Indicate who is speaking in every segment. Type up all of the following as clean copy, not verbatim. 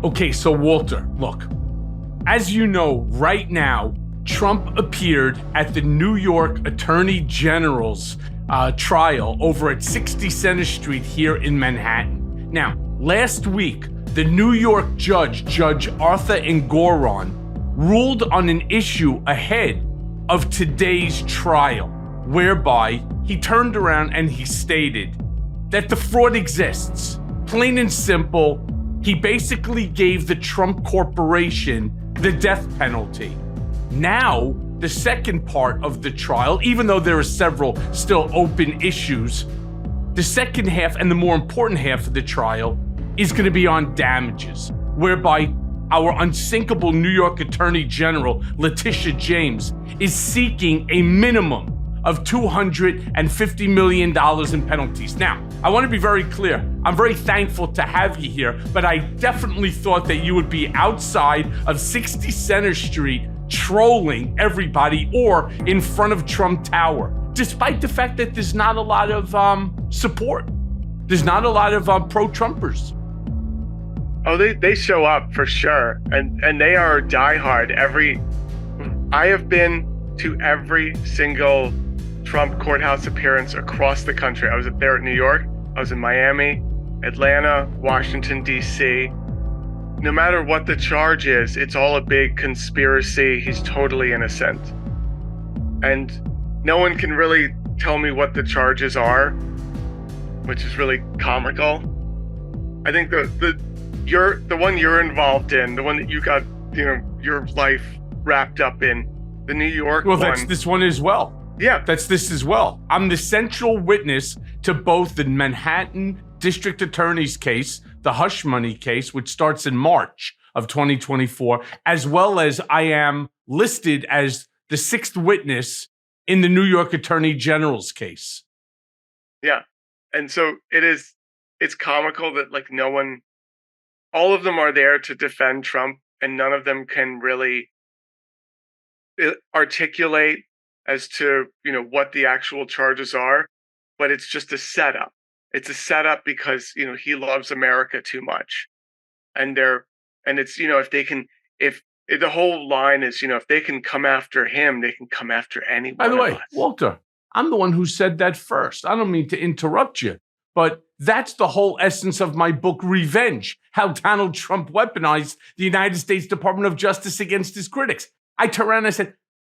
Speaker 1: Okay, so Walter, look, as you know, right now, Trump appeared at the New York Attorney General's trial over at 60 Center Street here in Manhattan. Now, last week, the New York judge, Judge Arthur Engoron, ruled on an issue ahead of today's trial, whereby he turned around and he stated that the fraud exists. Plain and simple, he basically gave the Trump Corporation the death penalty. Now, the second part of the trial, even though there are several still open issues, the second half and the more important half of the trial is going to be on damages, whereby our unsinkable New York Attorney General, Letitia James, is seeking a minimum of $250 million in penalties. Now, I want to be very clear. I'm very thankful to have you here, but I definitely thought that you would be outside of 60 Center Street trolling everybody or in front of Trump Tower, despite the fact that there's not a lot of support. There's not a lot of pro-Trumpers.
Speaker 2: Oh, they show up for sure. And they are diehard. I have been to every single Trump courthouse appearance across the country. I was there at New York, I was in Miami, Atlanta, Washington, D.C. No matter what the charge is, it's all a big conspiracy. He's totally innocent. And no one can really tell me what the charges are, which is really comical. I think the one you're involved in, the one that you got, your life wrapped up in, the New York one.
Speaker 1: Well, that's this one as well.
Speaker 2: Yeah.
Speaker 1: That's this as well. I'm the central witness to both the Manhattan District Attorney's case, the hush money case, which starts in March of 2024, as well as I am listed as the sixth witness in the New York Attorney General's case.
Speaker 2: Yeah. And so it's comical that all of them are there to defend Trump, and none of them can really articulate as to, what the actual charges are, but it's just a setup. It's a setup because, he loves America too much. And it's, if the whole line is, if they can come after him, they can come after anyone.
Speaker 1: By the way,
Speaker 2: us.
Speaker 1: Walter, I'm the one who said that first. I don't mean to interrupt you, but that's the whole essence of my book, Revenge, how Donald Trump weaponized the United States Department of Justice against his critics. I turned around and I said,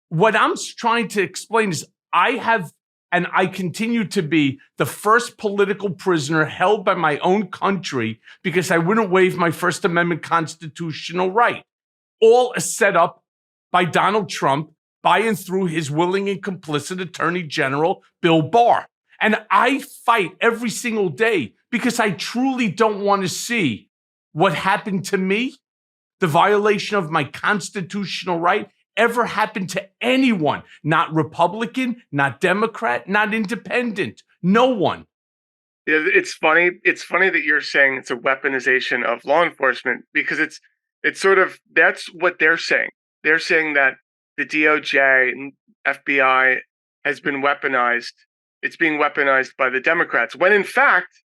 Speaker 1: what I'm trying to explain is I have, and I continue to be, the first political prisoner held by my own country because I wouldn't waive my First Amendment constitutional right. All set up by Donald Trump by and through his willing and complicit Attorney General, Bill Barr. And I fight every single day because I truly don't want to see what happened to me, the violation of my constitutional right, ever happen to anyone, not Republican, not Democrat, not independent, no one.
Speaker 2: Yeah, it's funny. It's funny that you're saying it's a weaponization of law enforcement because it's sort of, that's what they're saying. They're saying that the DOJ and FBI has been weaponized. It's being weaponized by the Democrats, when in fact,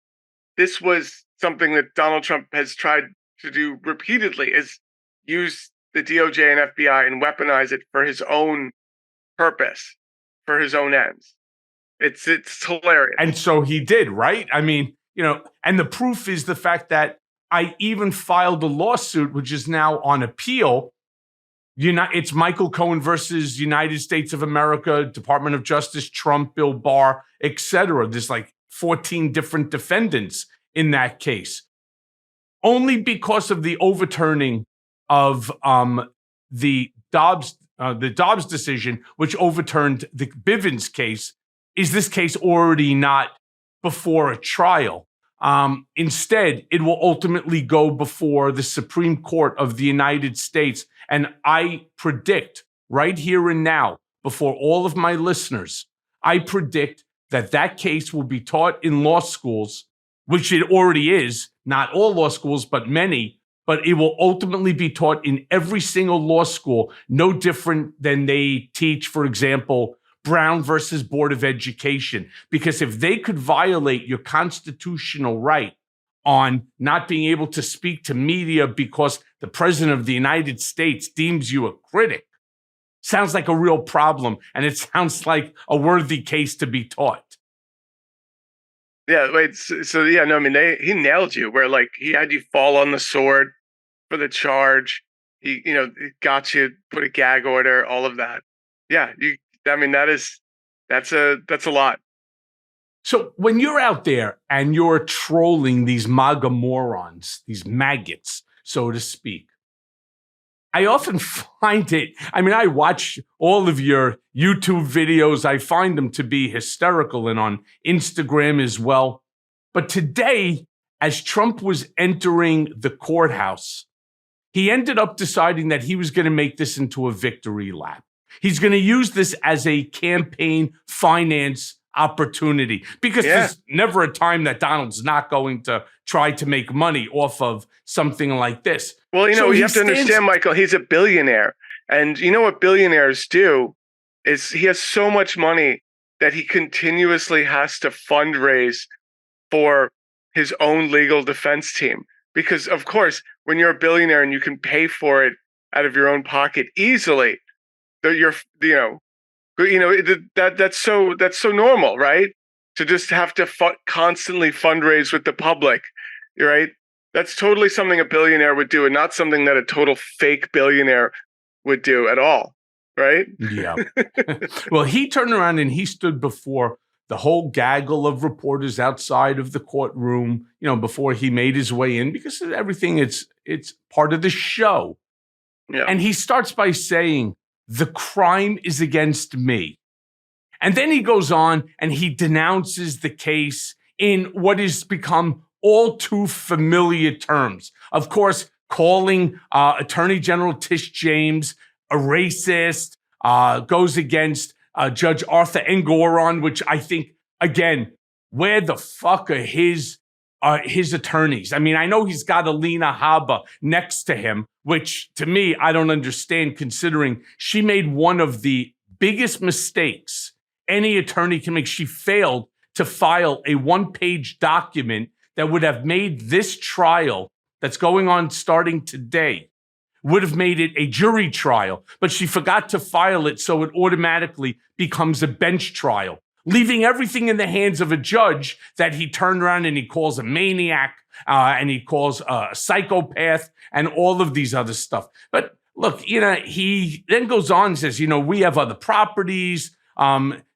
Speaker 2: this was something that Donald Trump has tried to do repeatedly, is use the DOJ and FBI and weaponize it for his own purpose, for his own ends. It's hilarious.
Speaker 1: And so he did, right? I mean, and the proof is the fact that I even filed a lawsuit, which is now on appeal. It's Michael Cohen versus United States of America, Department of Justice, Trump, Bill Barr, etc. There's 14 different defendants in that case. Only because of the overturning of the Dobbs decision, which overturned the Bivens case, is this case already not before a trial. Instead, it will ultimately go before the Supreme Court of the United States. And I predict right here and now, before all of my listeners, I predict that case will be taught in law schools, which it already is, not all law schools, but many. But it will ultimately be taught in every single law school, no different than they teach, for example, Brown versus Board of Education. Because if they could violate your constitutional right on not being able to speak to media because the president of the United States deems you a critic sounds like a real problem, and it sounds like a worthy case to be taught.
Speaker 2: Yeah, wait. So yeah, no, I mean, he nailed you. Where like he had you fall on the sword for the charge. He, he got you, put a gag order, all of that. Yeah, I mean, that's a lot.
Speaker 1: So when you're out there and you're trolling these MAGA morons, these maggots, so to speak, I often find it, I mean, I watch all of your YouTube videos. I find them to be hysterical, and on Instagram as well. But today, as Trump was entering the courthouse, he ended up deciding that he was going to make this into a victory lap. He's going to use this as a campaign finance opportunity, because there's never a time that Donald's not going to try to make money off of something like this.
Speaker 2: Well, you have to understand, Michael, he's a billionaire. And you know what billionaires do is he has so much money that he continuously has to fundraise for his own legal defense team. Because, of course, when you're a billionaire and you can pay for it out of your own pocket easily, that's so normal, right? To just have to constantly fundraise with the public, right? That's totally something a billionaire would do, and not something that a total fake billionaire would do at all, right?
Speaker 1: Yeah. Well, he turned around and he stood before the whole gaggle of reporters outside of the courtroom, before he made his way in, because everything, it's part of the show.
Speaker 2: Yeah.
Speaker 1: And he starts by saying, the crime is against me. And then he goes on and he denounces the case in what has become all too familiar terms. Of course, calling Attorney General Tish James a racist, goes against Judge Arthur Engoron, which I think, again, where the fuck are his attorneys? I mean, I know he's got Alina Habba next to him, which to me, I don't understand, considering she made one of the biggest mistakes any attorney can make. She failed to file a one-page document that would have made this trial that's going on starting today, would have made it a jury trial, but she forgot to file it, so it automatically becomes a bench trial, leaving everything in the hands of a judge that he turned around and he calls a maniac, and he calls a psychopath, and all of these other stuff. But look, he then goes on and says, we have other properties,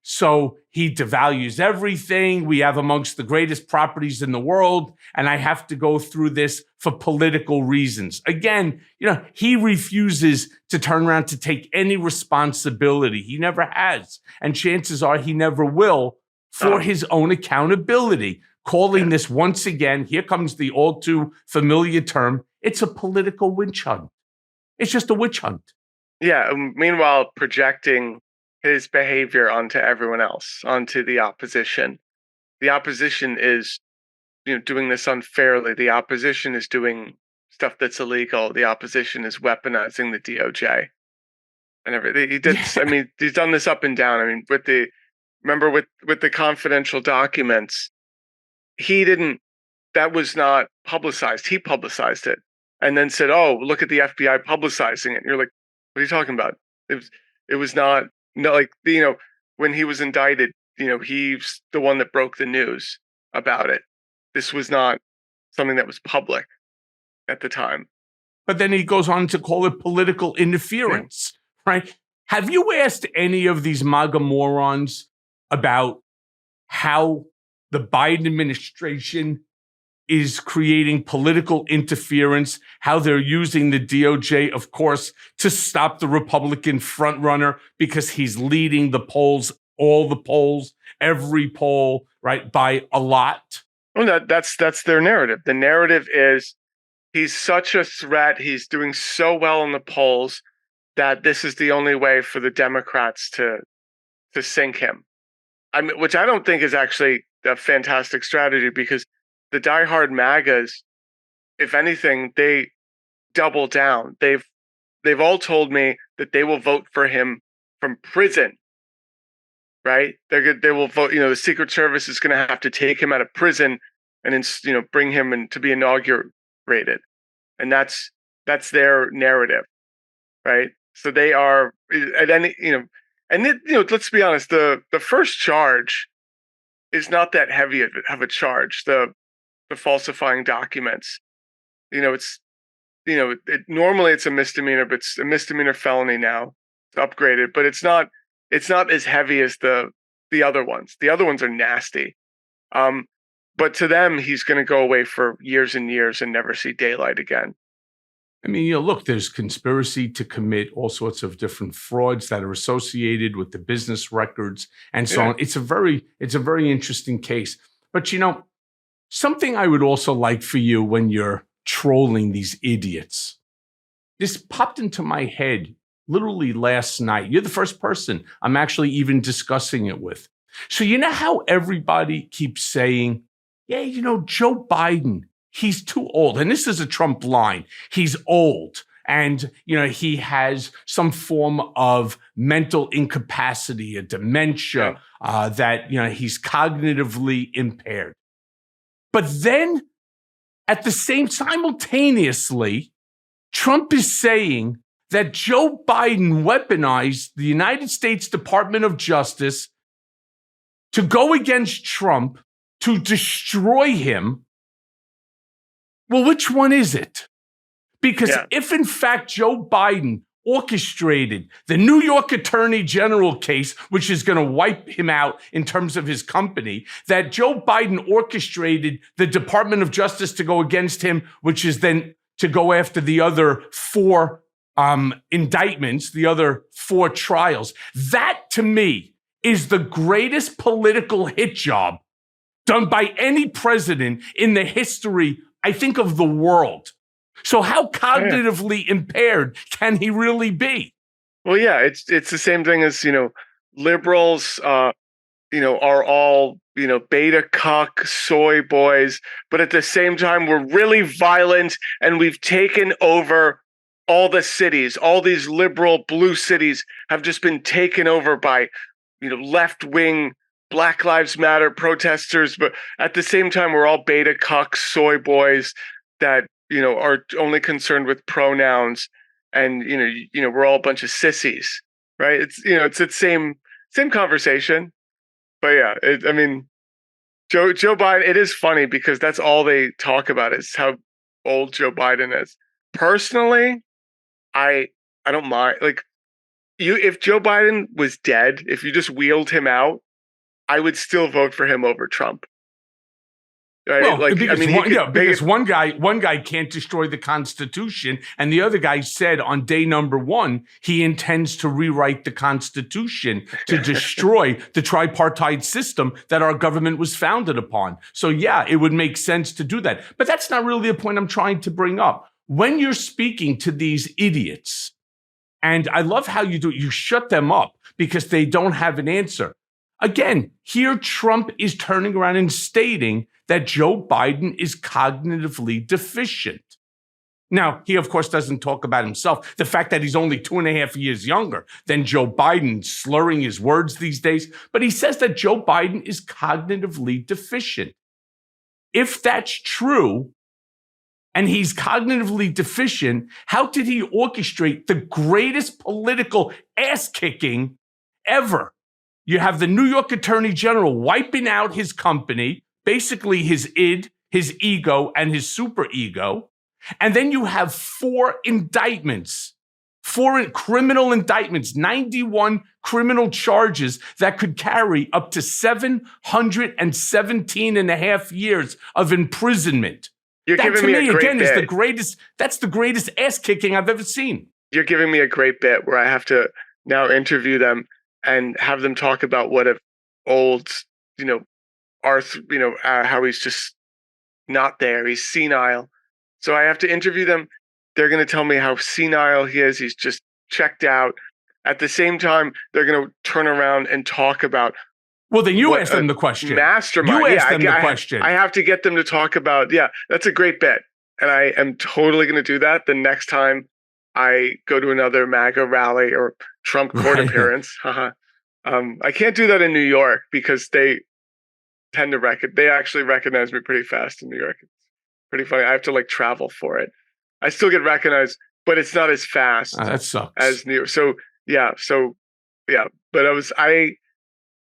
Speaker 1: so he devalues everything. We have amongst the greatest properties in the world, and I have to go through this for political reasons. Again, he refuses to turn around to take any responsibility. He never has, and chances are he never will, for his own accountability. Calling this, once again, here comes the all too familiar term, it's a political witch hunt. It's just a witch hunt.
Speaker 2: Yeah, meanwhile, projecting his behavior onto everyone else, onto the opposition. The opposition is, doing this unfairly. The opposition is doing stuff that's illegal. The opposition is weaponizing the DOJ and everything. He did. I mean, he's done this up and down. I mean, with the confidential documents, that was not publicized. He publicized it and then said, "Oh, look at the FBI publicizing it." And you're like, "What are you talking about?" It was not. No, like, when he was indicted, he's the one that broke the news about it. This was not something that was public at the time.
Speaker 1: But then he goes on to call it political interference, right? Have you asked any of these MAGA morons about how the Biden administration is creating political interference, how they're using the DOJ, of course, to stop the Republican frontrunner because he's leading the polls, all the polls, every poll, right, by a lot?
Speaker 2: Well, that's their narrative. The narrative is he's such a threat. He's doing so well in the polls that this is the only way for the Democrats to sink him. I mean, which I don't think is actually a fantastic strategy, because the diehard MAGAs, if anything, they double down. They've all told me that they will vote for him from prison. Right? They will vote. The Secret Service is going to have to take him out of prison and bring him in to be inaugurated, and that's their narrative, right? So they are at any and let's be honest, the first charge is not that heavy of a charge. The falsifying documents, it's normally it's a misdemeanor, but it's a misdemeanor felony now. It's upgraded, but it's not as heavy as the other ones. The other ones are nasty. But to them, he's going to go away for years and years and never see daylight again.
Speaker 1: I mean, look, there's conspiracy to commit all sorts of different frauds that are associated with the business records and so on. It's a very interesting case. But something I would also like for you when you're trolling these idiots. This popped into my head literally last night. You're the first person I'm actually even discussing it with. So you know how everybody keeps saying, yeah, Joe Biden, he's too old. And this is a Trump line. He's old. And, he has some form of mental incapacity, a dementia, that, he's cognitively impaired. But then at the same simultaneously, Trump is saying that Joe Biden weaponized the United States Department of Justice to go against Trump, to destroy him. Well, which one is it? Because if in fact Joe Biden orchestrated the New York Attorney General case, which is going to wipe him out in terms of his company, that Joe Biden orchestrated the Department of Justice to go against him, which is then to go after the other 4 indictments, the other 4 trials. That, to me, is the greatest political hit job done by any president in the history, I think, of the world. So how cognitively impaired can he really be?
Speaker 2: Well, yeah, it's the same thing as, liberals, are all, beta cuck, soy boys. But at the same time, we're really violent and we've taken over all the cities. All these liberal blue cities have just been taken over by, left-wing Black Lives Matter protesters. But at the same time, we're all beta cuck, soy boys that, are only concerned with pronouns, and we're all a bunch of sissies, right? It's the same conversation, but yeah, Joe Biden. It is funny because that's all they talk about is how old Joe Biden is. Personally, I don't mind. Like if Joe Biden was dead, if you just wheeled him out, I would still vote for him over Trump. Right?
Speaker 1: Well, because one guy can't destroy the Constitution, and the other guy said on day number 1 he intends to rewrite the Constitution to destroy the tripartite system that our government was founded upon. So yeah, it would make sense to do that. But that's not really the point I'm trying to bring up. When you're speaking to these idiots, and I love how you do it, you shut them up because they don't have an answer. Again, here Trump is turning around and stating that Joe Biden is cognitively deficient. Now, he, of course, doesn't talk about himself. The fact that he's only 2.5 years younger than Joe Biden, slurring his words these days. But he says that Joe Biden is cognitively deficient. If that's true, and he's cognitively deficient, how did he orchestrate the greatest political ass-kicking ever? You have the New York Attorney General wiping out his company, basically his id, his ego, and his superego. And then you have 4 indictments, 4 criminal indictments, 91 criminal charges that could carry up to 717 and a half years of imprisonment.
Speaker 2: You're
Speaker 1: that
Speaker 2: giving
Speaker 1: to
Speaker 2: me
Speaker 1: me,
Speaker 2: a great
Speaker 1: again,
Speaker 2: bit.
Speaker 1: That's the greatest ass kicking I've ever seen.
Speaker 2: You're giving me a great bit where I have to now interview them and have them talk about what if old, how he's just not there. He's senile. So I have to interview them. They're going to tell me how senile he is. He's just checked out. At the same time, they're going to turn around and talk about.
Speaker 1: Well, then you ask them the question.
Speaker 2: Mastermind.
Speaker 1: You ask them the question.
Speaker 2: I have to get them to talk about. Yeah, that's a great bit, and I am totally going to do that the next time I go to another MAGA rally or Trump court appearance. I can't do that in New York because they tend to they actually recognize me pretty fast in New York. It's pretty funny. I have to like travel for it. I still get recognized, but it's not as fast
Speaker 1: That sucks.
Speaker 2: as New York. So yeah. But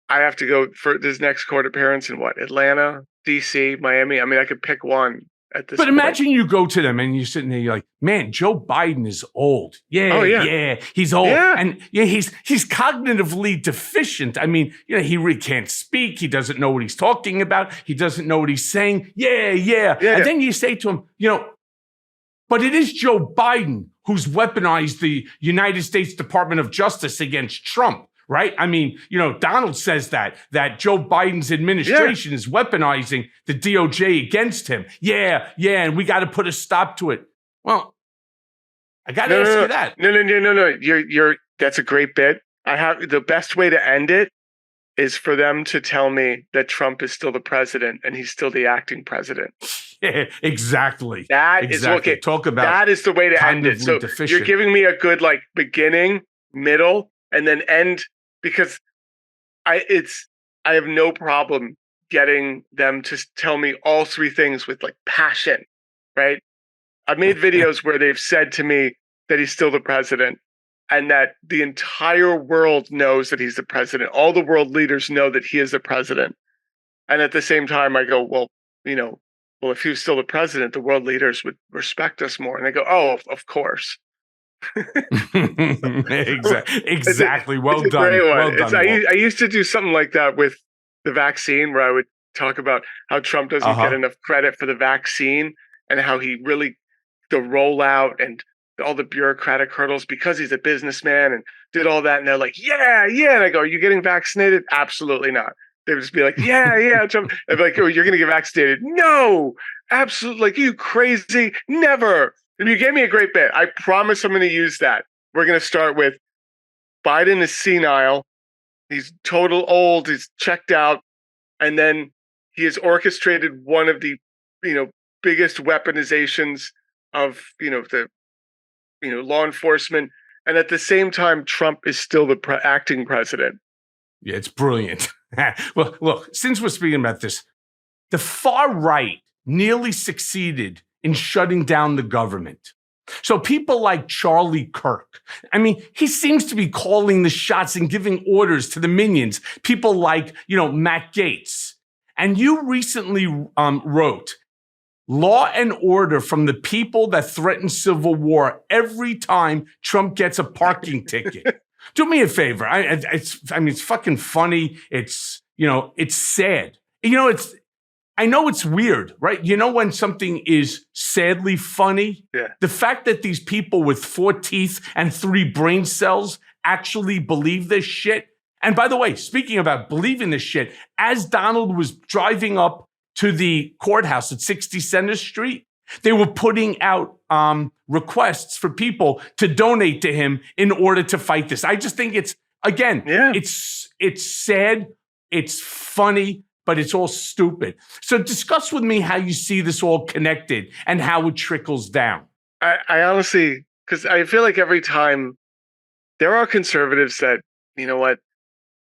Speaker 2: I have to go for this next court appearance in what? Atlanta, DC, Miami. I mean, I could pick one at this
Speaker 1: But
Speaker 2: point.
Speaker 1: imagine you go to them and you're sitting there, you're like, man, Joe Biden is old. Yeah,
Speaker 2: Oh, yeah.
Speaker 1: yeah, he's old.
Speaker 2: Yeah.
Speaker 1: And yeah, he's cognitively deficient. I mean, he really can't speak. He doesn't know what he's talking about. He doesn't know what he's saying. Yeah. And then you say to him, but it is Joe Biden who's weaponized the United States Department of Justice against Trump. Right? I mean, Donald says that Joe Biden's administration is weaponizing the DOJ against him. Yeah, and we got to put a stop to it. Well, I got to ask you that.
Speaker 2: No. That's a great bit. The best way to end it is for them to tell me that Trump is still the president and he's still the acting president.
Speaker 1: Yeah, exactly.
Speaker 2: That is okay.
Speaker 1: Talk about
Speaker 2: that is the way to end it. So
Speaker 1: deficient.
Speaker 2: You're giving me a good like beginning, middle, and then end. Because I have no problem getting them to tell me all three things with like passion, right? I've made videos where they've said to me that he's still the president and that the entire world knows that he's the president. All the world leaders know that he is the president. And at the same time, I go, well, if he was still the president, the world leaders would respect us more. And they go, oh, of course.
Speaker 1: Exactly. Well done.
Speaker 2: I used to do something like that with the vaccine, where I would talk about how Trump doesn't get enough credit for the vaccine and how he really the rollout and all the bureaucratic hurdles because he's a businessman and did all that. And they're like, yeah. And I go, are you getting vaccinated? Absolutely not. They would just be like, yeah. Trump. I'd be like, oh, you're going to get vaccinated? No, absolutely. Like, you crazy? Never. And you gave me a great bit. I promise I'm going to use that. We're going to start with Biden is senile. He's total old. He's checked out. And then he has orchestrated one of the, biggest weaponizations of, the, law enforcement. And at the same time, Trump is still the acting president.
Speaker 1: Yeah, it's brilliant. Well, look, since we're speaking about this, the far right nearly succeeded in shutting down the government. So people like Charlie Kirk, I mean, he seems to be calling the shots and giving orders to the minions. People like, Matt Gaetz. And you recently wrote, law and order from the people that threaten civil war every time Trump gets a parking ticket. Do me a favor. It's fucking funny. It's, it's sad. I know it's weird, right? When something is sadly funny?
Speaker 2: Yeah.
Speaker 1: The fact that these people with 4 teeth and 3 brain cells actually believe this shit. And by the way, speaking about believing this shit, as Donald was driving up to the courthouse at 60 Center Street, they were putting out requests for people to donate to him in order to fight this. I just think it's sad, it's funny, but it's all stupid. So discuss with me how you see this all connected and how it trickles down.
Speaker 2: I honestly, because I feel like every time there are conservatives that,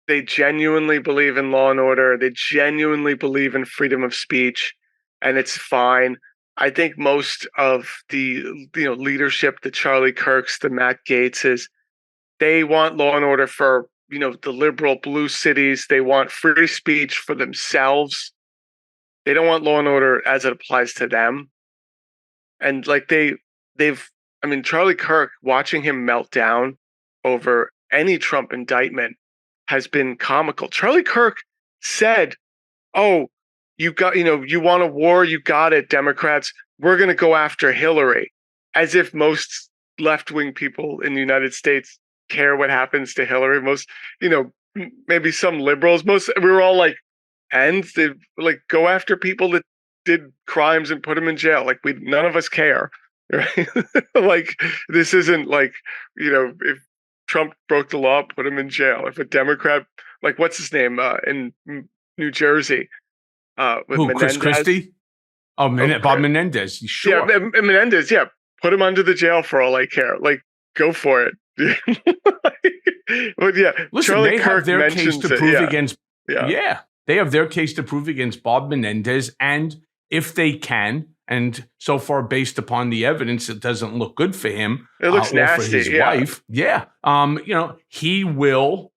Speaker 2: they genuinely believe in law and order. They genuinely believe in freedom of speech, and it's fine. I think most of the leadership, the Charlie Kirks, the Matt Gaetzes, they want law and order for the liberal blue cities. They want free speech for themselves. They don't want law and order as it applies to them. And like Charlie Kirk, watching him melt down over any Trump indictment has been comical. Charlie Kirk said, "Oh, you want a war? You got it, Democrats. We're going to go after Hillary," as if most left-wing people in the United States care what happens to Hillary. Most, maybe some liberals. We were all like, and they like go after people that did crimes and put them in jail. Like none of us care, right? Like this isn't like if Trump broke the law, put him in jail. If a Democrat, like what's his name in New Jersey, with Menendez.
Speaker 1: Chris Christie? Oh, Bob Menendez. Sure.
Speaker 2: Yeah, Menendez. Yeah, put him under the jail for all I care. Like, go for it. But yeah,
Speaker 1: listen,
Speaker 2: Charlie
Speaker 1: they
Speaker 2: Kirk
Speaker 1: have their case to prove against.
Speaker 2: Yeah,
Speaker 1: They have their case to prove against Bob Menendez, and if they can, and so far based upon the evidence, it doesn't look good for him.
Speaker 2: It looks nasty,
Speaker 1: or for his wife. Yeah. He will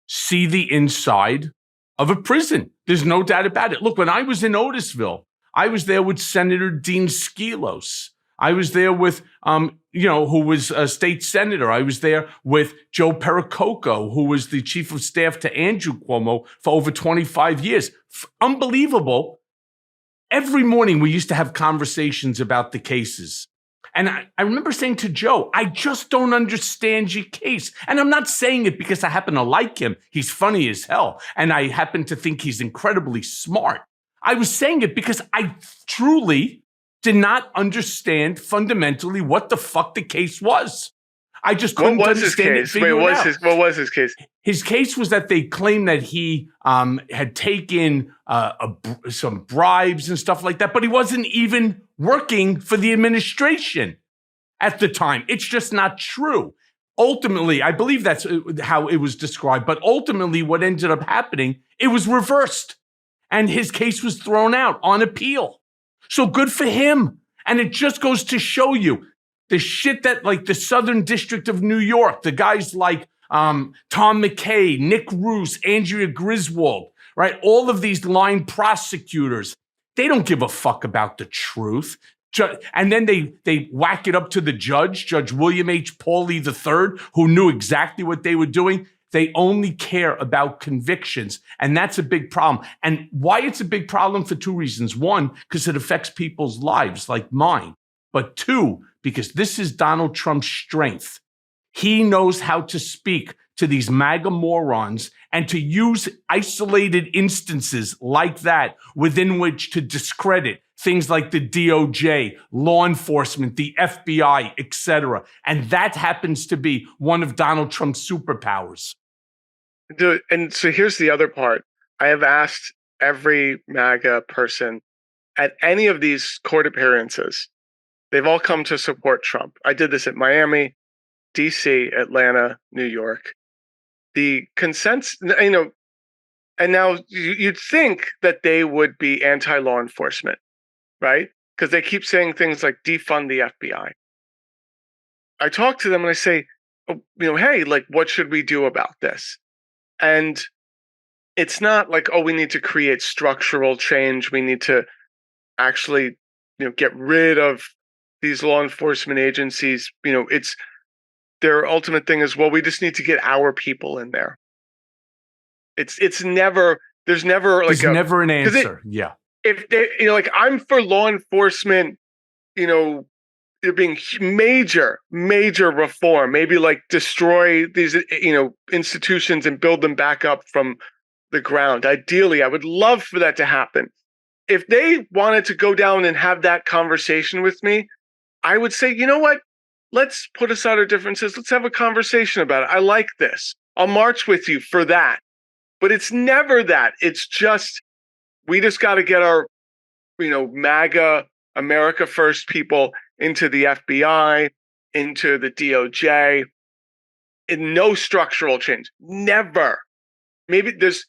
Speaker 1: see the inside of a prison. There's no doubt about it. Look, when I was in Otisville, I was there with Senator Dean Skelos. I was there with, who was a state senator. I was there with Joe Pericoco, who was the chief of staff to Andrew Cuomo for over 25 years. Unbelievable. Every morning we used to have conversations about the cases. And I remember saying to Joe, I just don't understand your case. And I'm not saying it because I happen to like him. He's funny as hell. And I happen to think he's incredibly smart. I was saying it because I truly did not understand fundamentally what the fuck the case was. I just couldn't understand it.
Speaker 2: What was his case?
Speaker 1: His case was that they claimed that he had taken some bribes and stuff like that, but he wasn't even working for the administration at the time. It's just not true. Ultimately, I believe that's how it was described, but ultimately what ended up happening, it was reversed, and his case was thrown out on appeal. So good for him. And it just goes to show you the shit that, like, the Southern District of New York, the guys like Tom McKay, Nick Roos, Andrea Griswold, right? All of these line prosecutors, they don't give a fuck about the truth. And then they whack it up to the judge, Judge William H. Pauley III, who knew exactly what they were doing. They only care about convictions. And that's a big problem. And why it's a big problem for two reasons. One, because it affects people's lives like mine. But two, because this is Donald Trump's strength. He knows how to speak to these MAGA morons and to use isolated instances like that within which to discredit things like the DOJ, law enforcement, the FBI, etc. And that happens to be one of Donald Trump's superpowers.
Speaker 2: Dude, and so here's the other part. I have asked every MAGA person at any of these court appearances, they've all come to support Trump. I did this at Miami, DC, Atlanta, New York. The consensus, and now you'd think that they would be anti-law enforcement, right? Because they keep saying things like defund the FBI. I talk to them and I say, hey, like, what should we do about this? And it's not like, we need to create structural change. We need to actually, get rid of these law enforcement agencies. It's their ultimate thing is, we just need to get our people in there. There's never
Speaker 1: never an answer. Yeah.
Speaker 2: If they, I'm for law enforcement, there being major reform, maybe like destroy these, institutions and build them back up from the ground. Ideally, I would love for that to happen. If they wanted to go down and have that conversation with me, I would say, you know what? Let's put aside our differences. Let's have a conversation about it. I like this. I'll march with you for that. But it's never that. It's just, we just got to get our, MAGA, America First people into the FBI, into the DOJ, and no structural change. Never. Maybe there's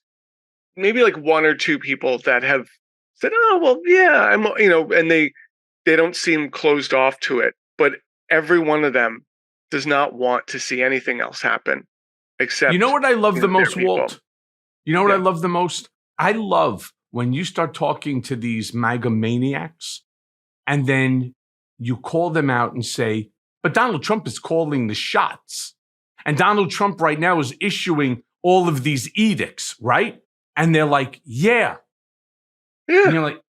Speaker 2: like one or two people that have said, I'm, and they don't seem closed off to it. But every one of them does not want to see anything else happen except.
Speaker 1: You know what I love the most, Walt? You know what I love the most? I love when you start talking to these MAGA maniacs and then you call them out and say, but Donald Trump is calling the shots. And Donald Trump right now is issuing all of these edicts, right? And they're like, yeah. And you're like,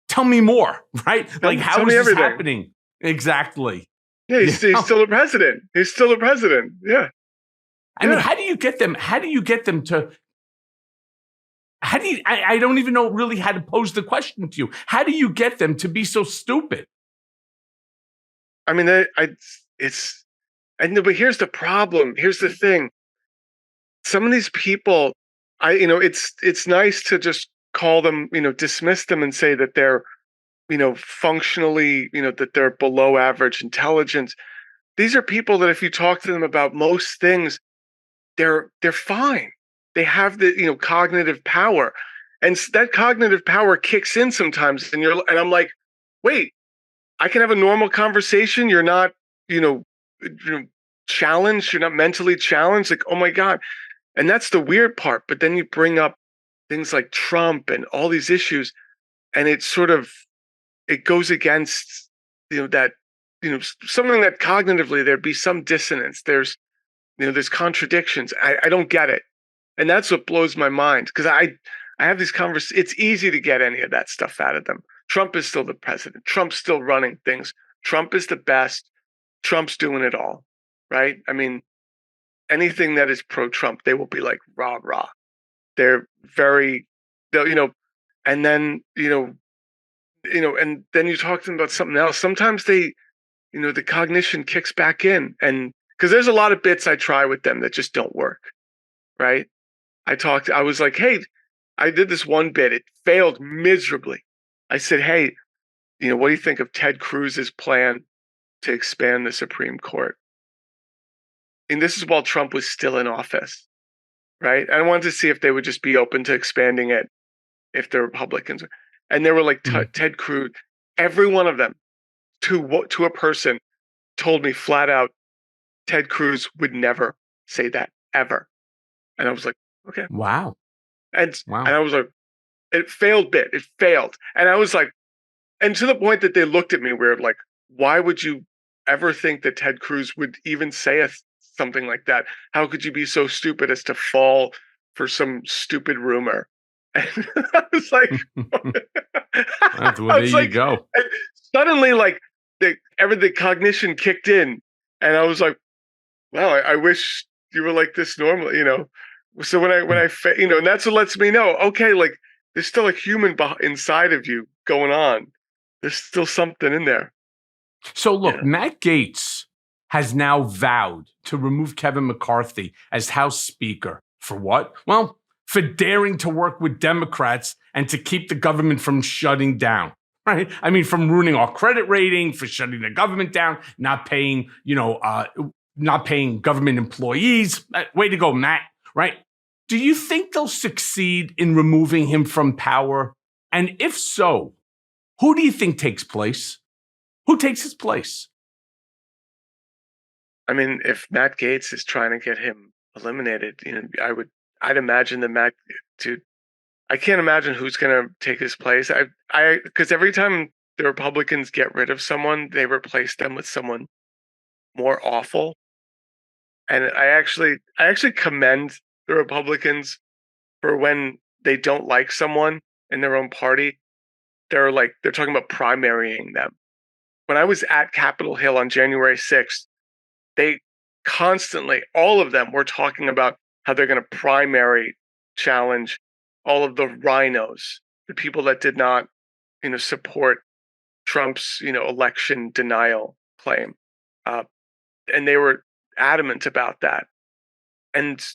Speaker 1: tell me more, right? Like, how is this happening? Exactly.
Speaker 2: Yeah, he's still a president. He's still a president. Yeah.
Speaker 1: I mean, how do you get them to, I don't even know really how to pose the question to you. How do you get them to be so stupid?
Speaker 2: I mean, but here's the problem. Here's the thing. Some of these people, it's nice to just call them, dismiss them and say that they're, functionally, that they're below average intelligence. These are people that if you talk to them about most things, they're fine. They have the, cognitive power. And that cognitive power kicks in sometimes. And I'm like, wait, I can have a normal conversation. You're not, challenged. You're not mentally challenged. Like, oh my God. And that's the weird part. But then you bring up things like Trump and all these issues, and it goes against, that, something that cognitively there'd be some dissonance. There's contradictions. I don't get it. And that's what blows my mind, because I have these conversations. It's easy to get any of that stuff out of them. Trump is still the president. Trump's still running things. Trump is the best. Trump's doing it all, right? I mean, anything that is pro-Trump, they will be like, rah, rah. They'll, and then, and then you talk to them about something else. Sometimes they, the cognition kicks back in, and because there's a lot of bits I try with them that just don't work, right? I was like, hey, I did this one bit. It failed miserably. I said, hey, what do you think of Ted Cruz's plan to expand the Supreme Court? And this is while Trump was still in office, right? I wanted to see if they would just be open to expanding it if the Republicans. And they were like, Ted Cruz, every one of them, to a person, told me flat out, Ted Cruz would never say that, ever. And I was like, okay.
Speaker 1: Wow.
Speaker 2: And I was like, it failed. And I was like, and to the point that they looked at me weird, like, why would you ever think that Ted Cruz would even say something like that? How could you be so stupid as to fall for some stupid rumor? And I was like,
Speaker 1: well, there you go.
Speaker 2: And suddenly, like, the cognition kicked in, and I was like, wow, I wish you were like this normally, So when I and that's what lets me know, okay, like, there's still a human inside of you going on. There's still something in there.
Speaker 1: So look, Matt Gaetz has now vowed to remove Kevin McCarthy as House Speaker. For what? Well, for daring to work with Democrats and to keep the government from shutting down, right? I mean, from ruining our credit rating, for shutting the government down, not paying government employees. Way to go, Matt, right? Do you think they'll succeed in removing him from power? And if so, who do you think takes place? Who takes his place?
Speaker 2: I mean, if Matt Gaetz is trying to get him eliminated, I'd imagine that I can't imagine who's going to take his place. Because every time the Republicans get rid of someone, they replace them with someone more awful. And I actually commend the Republicans for when they don't like someone in their own party, they're talking about primarying them. When I was at Capitol Hill on January 6th, they constantly, all of them were talking about how they're going to primary challenge all of the rhinos, the people that did not, support Trump's, election denial claim. And they were adamant about that. And,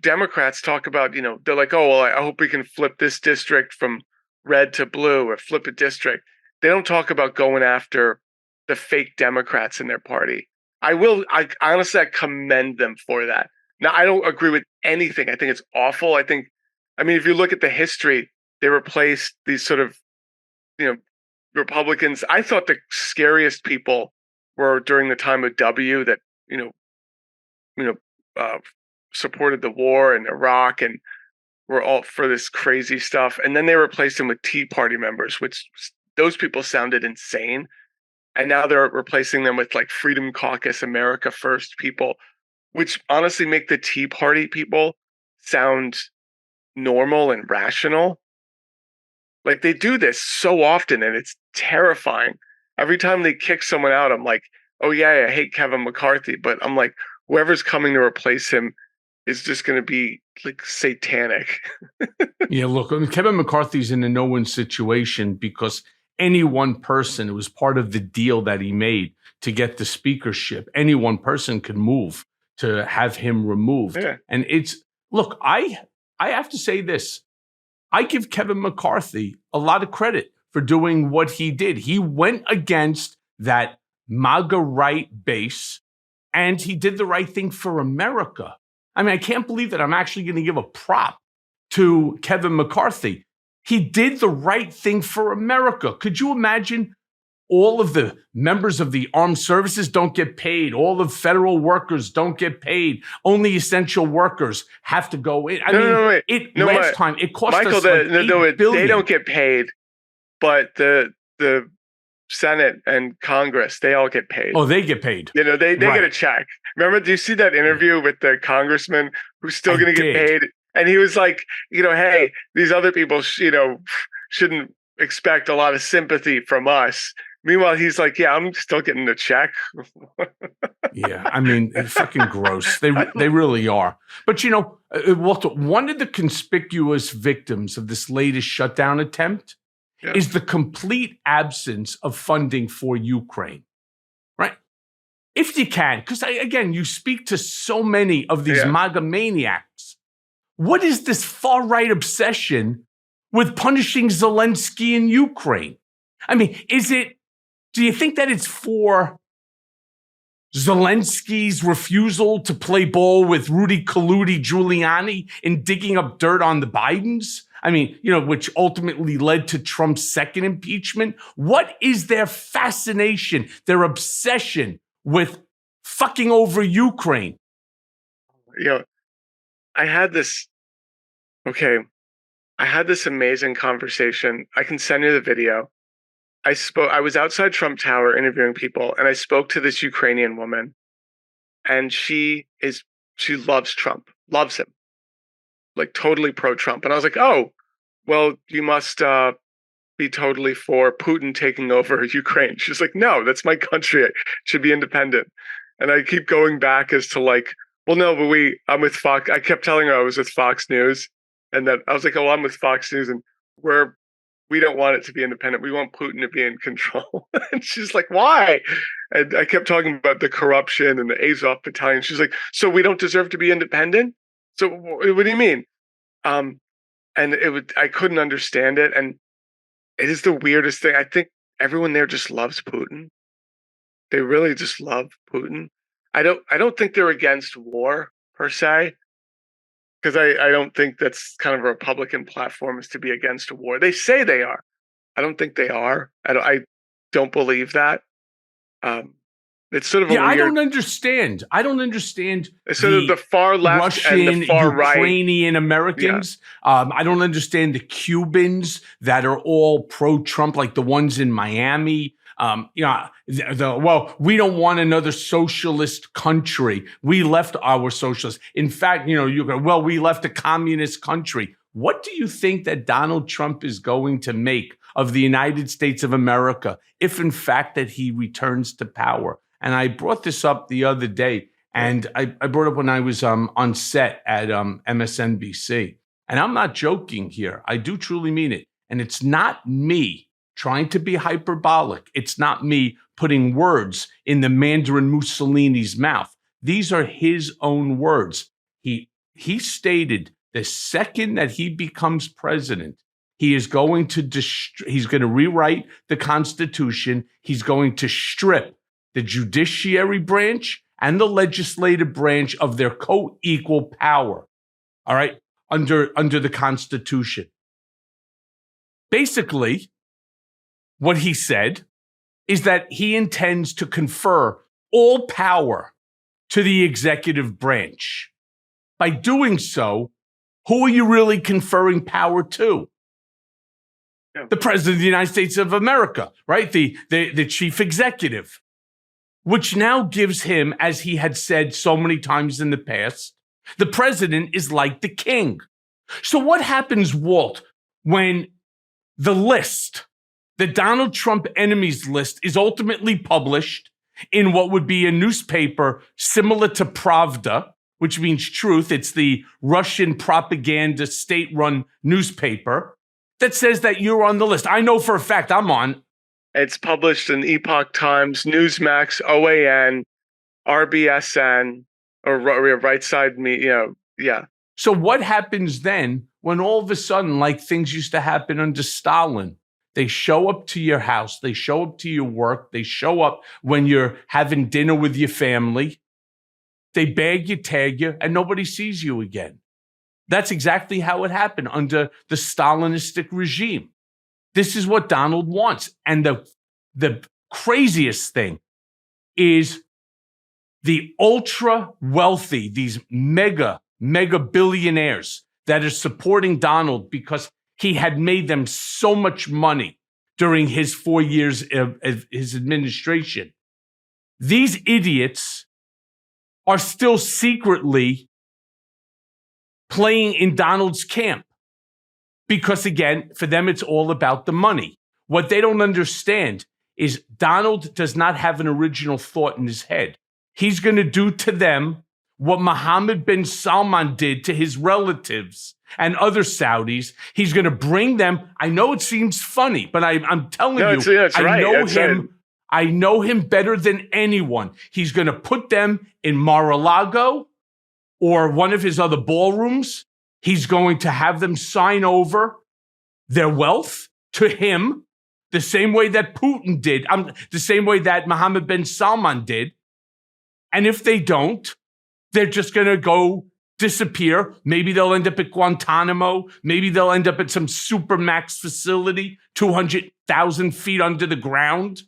Speaker 2: Democrats talk about, they're like, oh, well, I hope we can flip this district from red to blue or flip a district. They don't talk about going after the fake Democrats in their party. I honestly, I commend them for that. Now, I don't agree with anything. I think it's awful. I mean, if you look at the history, they replaced these sort of, Republicans. I thought the scariest people were during the time of W that, supported the war in Iraq and were all for this crazy stuff. And then they replaced them with Tea Party members, which those people sounded insane. And now they're replacing them with like Freedom Caucus, America First people, which honestly make the Tea Party people sound normal and rational. Like, they do this so often and it's terrifying. Every time they kick someone out, I'm like, oh yeah, I hate Kevin McCarthy. But I'm like, whoever's coming to replace him is just going to be like satanic.
Speaker 1: Yeah, look, I mean, Kevin McCarthy's in a no-win situation because any one person, it was part of the deal that he made to get the speakership. Any one person could move to have him removed. Yeah. And look, I have to say this. I give Kevin McCarthy a lot of credit for doing what he did. He went against that MAGA right base, and he did the right thing for America. I mean, I can't believe that I'm actually going to give a prop to Kevin McCarthy. He did the right thing for America. Could you imagine all of the members of the armed services don't get paid? All the federal workers don't get paid. Only essential workers have to go in. Last time it cost
Speaker 2: Michael,
Speaker 1: us like $8 billion.
Speaker 2: They don't get paid, but the Senate and Congress, they all get paid.
Speaker 1: Oh, they get paid.
Speaker 2: They get a check. Remember, do you see that interview with the congressman who's still going to get paid? And he was like, hey, these other people, shouldn't expect a lot of sympathy from us. Meanwhile, he's like, yeah, I'm still getting a check.
Speaker 1: Yeah, I mean, it's fucking gross. They really are. But, Walter, one of the conspicuous victims of this latest shutdown attempt is the complete absence of funding for Ukraine, right? If you can, because, again, you speak to so many of these MAGA maniacs. What is this far-right obsession with punishing Zelensky in Ukraine? I mean, do you think that it's for Zelensky's refusal to play ball with Rudy Giuliani in digging up dirt on the Bidens? I mean, which ultimately led to Trump's second impeachment. What is their fascination, their obsession with fucking over Ukraine?
Speaker 2: I had this amazing conversation. I can send you the video. I was outside Trump Tower interviewing people, and I spoke to this Ukrainian woman, and she loves Trump, loves him, like totally pro-Trump. And I was like, oh, well, you must be totally for Putin taking over Ukraine. She's like, no, that's my country. It should be independent. And I keep going back as to like, well, no, but I'm with Fox. I kept telling her I was with Fox News, and that I was like, oh, I'm with Fox News, and we don't want it to be independent. We want Putin to be in control. And she's like, why? And I kept talking about the corruption and the Azov battalion. She's like, so we don't deserve to be independent? So what do you mean? And I couldn't understand it. And it is the weirdest thing. I think everyone there just loves Putin. They really just love Putin. I don't think they're against war per se, because I don't think that's kind of a Republican platform, is to be against a war. They say they are. I don't think they are. I don't believe that. It's sort of a weird...
Speaker 1: I don't understand.
Speaker 2: It's sort of the far left
Speaker 1: Russian,
Speaker 2: and the far
Speaker 1: Ukrainian Americans. Yeah. I don't understand the Cubans that are all pro-Trump, like the ones in Miami. We don't want another socialist country. We left our socialists. In fact, you go, well, we left a communist country. What do you think that Donald Trump is going to make of the United States of America if, in fact, that he returns to power? And I brought this up the other day, and I brought it up when I was on set at MSNBC. And I'm not joking here. I do truly mean it. And it's not me trying to be hyperbolic. It's not me putting words in the Mandarin Mussolini's mouth. These are his own words. He stated the second that he becomes president, he is going to rewrite the Constitution. He's going to strip the judiciary branch and the legislative branch of their co-equal power. All right, under the Constitution. Basically, what he said is that he intends to confer all power to the executive branch. By doing so, who are you really conferring power to? Yeah. The President of the United States of America, right? The chief executive, which now gives him, as he had said so many times in the past, the president is like the king. So what happens, Walt, when the Donald Trump enemies list is ultimately published in what would be a newspaper similar to Pravda, which means truth? It's the Russian propaganda state-run newspaper that says that you're on the list. I know for a fact I'm on.
Speaker 2: It's published in Epoch Times, Newsmax, OAN, RBSN, or Right Side Media. Yeah.
Speaker 1: So what happens then when all of a sudden, like things used to happen under Stalin, they show up to your house, they show up to your work, they show up when you're having dinner with your family, they bag you, tag you, and nobody sees you again. That's exactly how it happened under the Stalinistic regime. This is what Donald wants. And the craziest thing is the ultra wealthy, these mega billionaires that are supporting Donald because he had made them so much money during his 4 years of his administration. These idiots are still secretly playing in Donald's camp because, again, for them, it's all about the money. What they don't understand is Donald does not have an original thought in his head. He's going to do to them what Mohammed bin Salman did to his relatives and other Saudis. He's going to bring them. I know it seems funny, but I'm telling you,
Speaker 2: it's
Speaker 1: I
Speaker 2: right.
Speaker 1: know him. I know him better than anyone. He's going to put them in Mar-a-Lago or one of his other ballrooms. He's going to have them sign over their wealth to him the same way that Putin did, the same way that Mohammed bin Salman did. And if they don't, they're just going to go disappear. Maybe they'll end up at Guantanamo. Maybe they'll end up at some supermax facility, 200,000 feet under the ground.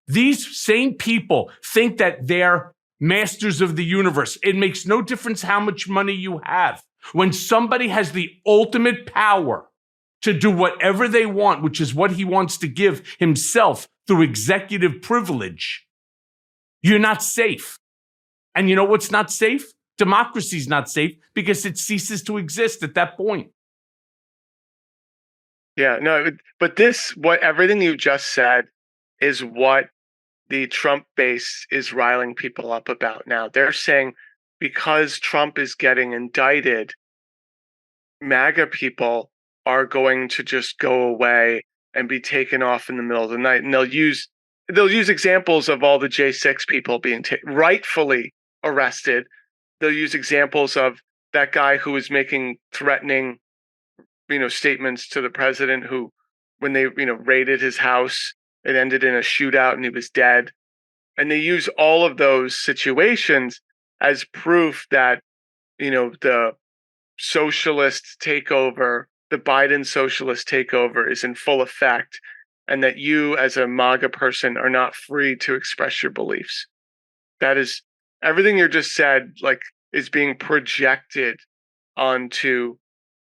Speaker 1: These same people think that they're masters of the universe. It makes no difference how much money you have. When somebody has the ultimate power to do whatever they want, which is what he wants to give himself through executive privilege, you're not safe. And you know what's not safe? Democracy's not safe because it ceases to exist at that point.
Speaker 2: Yeah, no, but everything you just said is what the Trump base is riling people up about now. They're saying because Trump is getting indicted, MAGA people are going to just go away and be taken off in the middle of the night. And they'll use examples of all the J6 people being rightfully arrested. They'll use examples of that guy who was making threatening, statements to the president, who, when they, raided his house, it ended in a shootout and he was dead. And they use all of those situations as proof that, the socialist takeover, the Biden socialist takeover is in full effect, and that you as a MAGA person are not free to express your beliefs. That is everything you just said, is being projected onto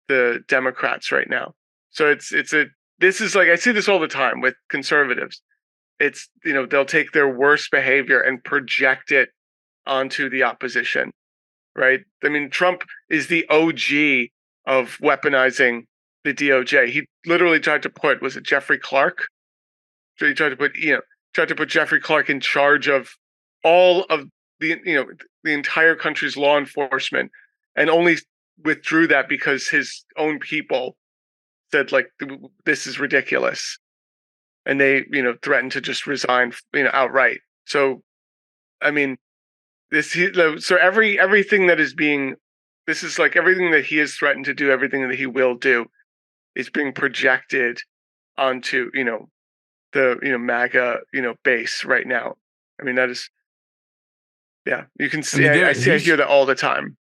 Speaker 2: the Democrats right now. So this is I see this all the time with conservatives. It's, they'll take their worst behavior and project it onto the opposition, right? I mean, Trump is the OG of weaponizing the DOJ. He literally tried to put, was it Jeffrey Clark? So he tried to put Jeffrey Clark in charge of all of the entire country's law enforcement, and only withdrew that because his own people said, this is ridiculous. And they, threatened to just resign, outright. So, I mean, everything that is being, this is everything that he has threatened to do, everything that he will do is being projected onto, the, MAGA, base right now. I mean, that is, yeah, you can see, I hear that all the time.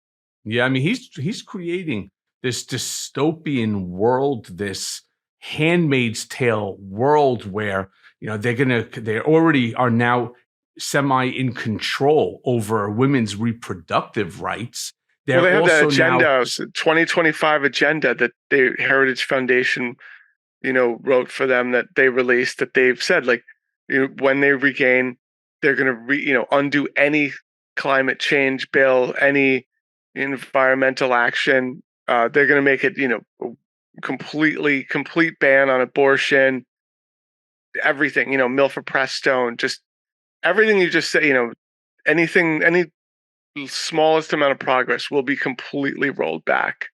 Speaker 1: Yeah, I mean, he's creating this dystopian world, this Handmaid's Tale world where, they already are now semi in control over women's reproductive rights.
Speaker 2: They have that agenda, 2025 agenda that the Heritage Foundation, wrote for them, that they released, that they've said, when they regain, they're going to, undo any climate change bill, any environmental action. They're going to make it, complete ban on abortion, everything, Milford-Prestone, just everything you just say, any smallest amount of progress will be completely rolled back.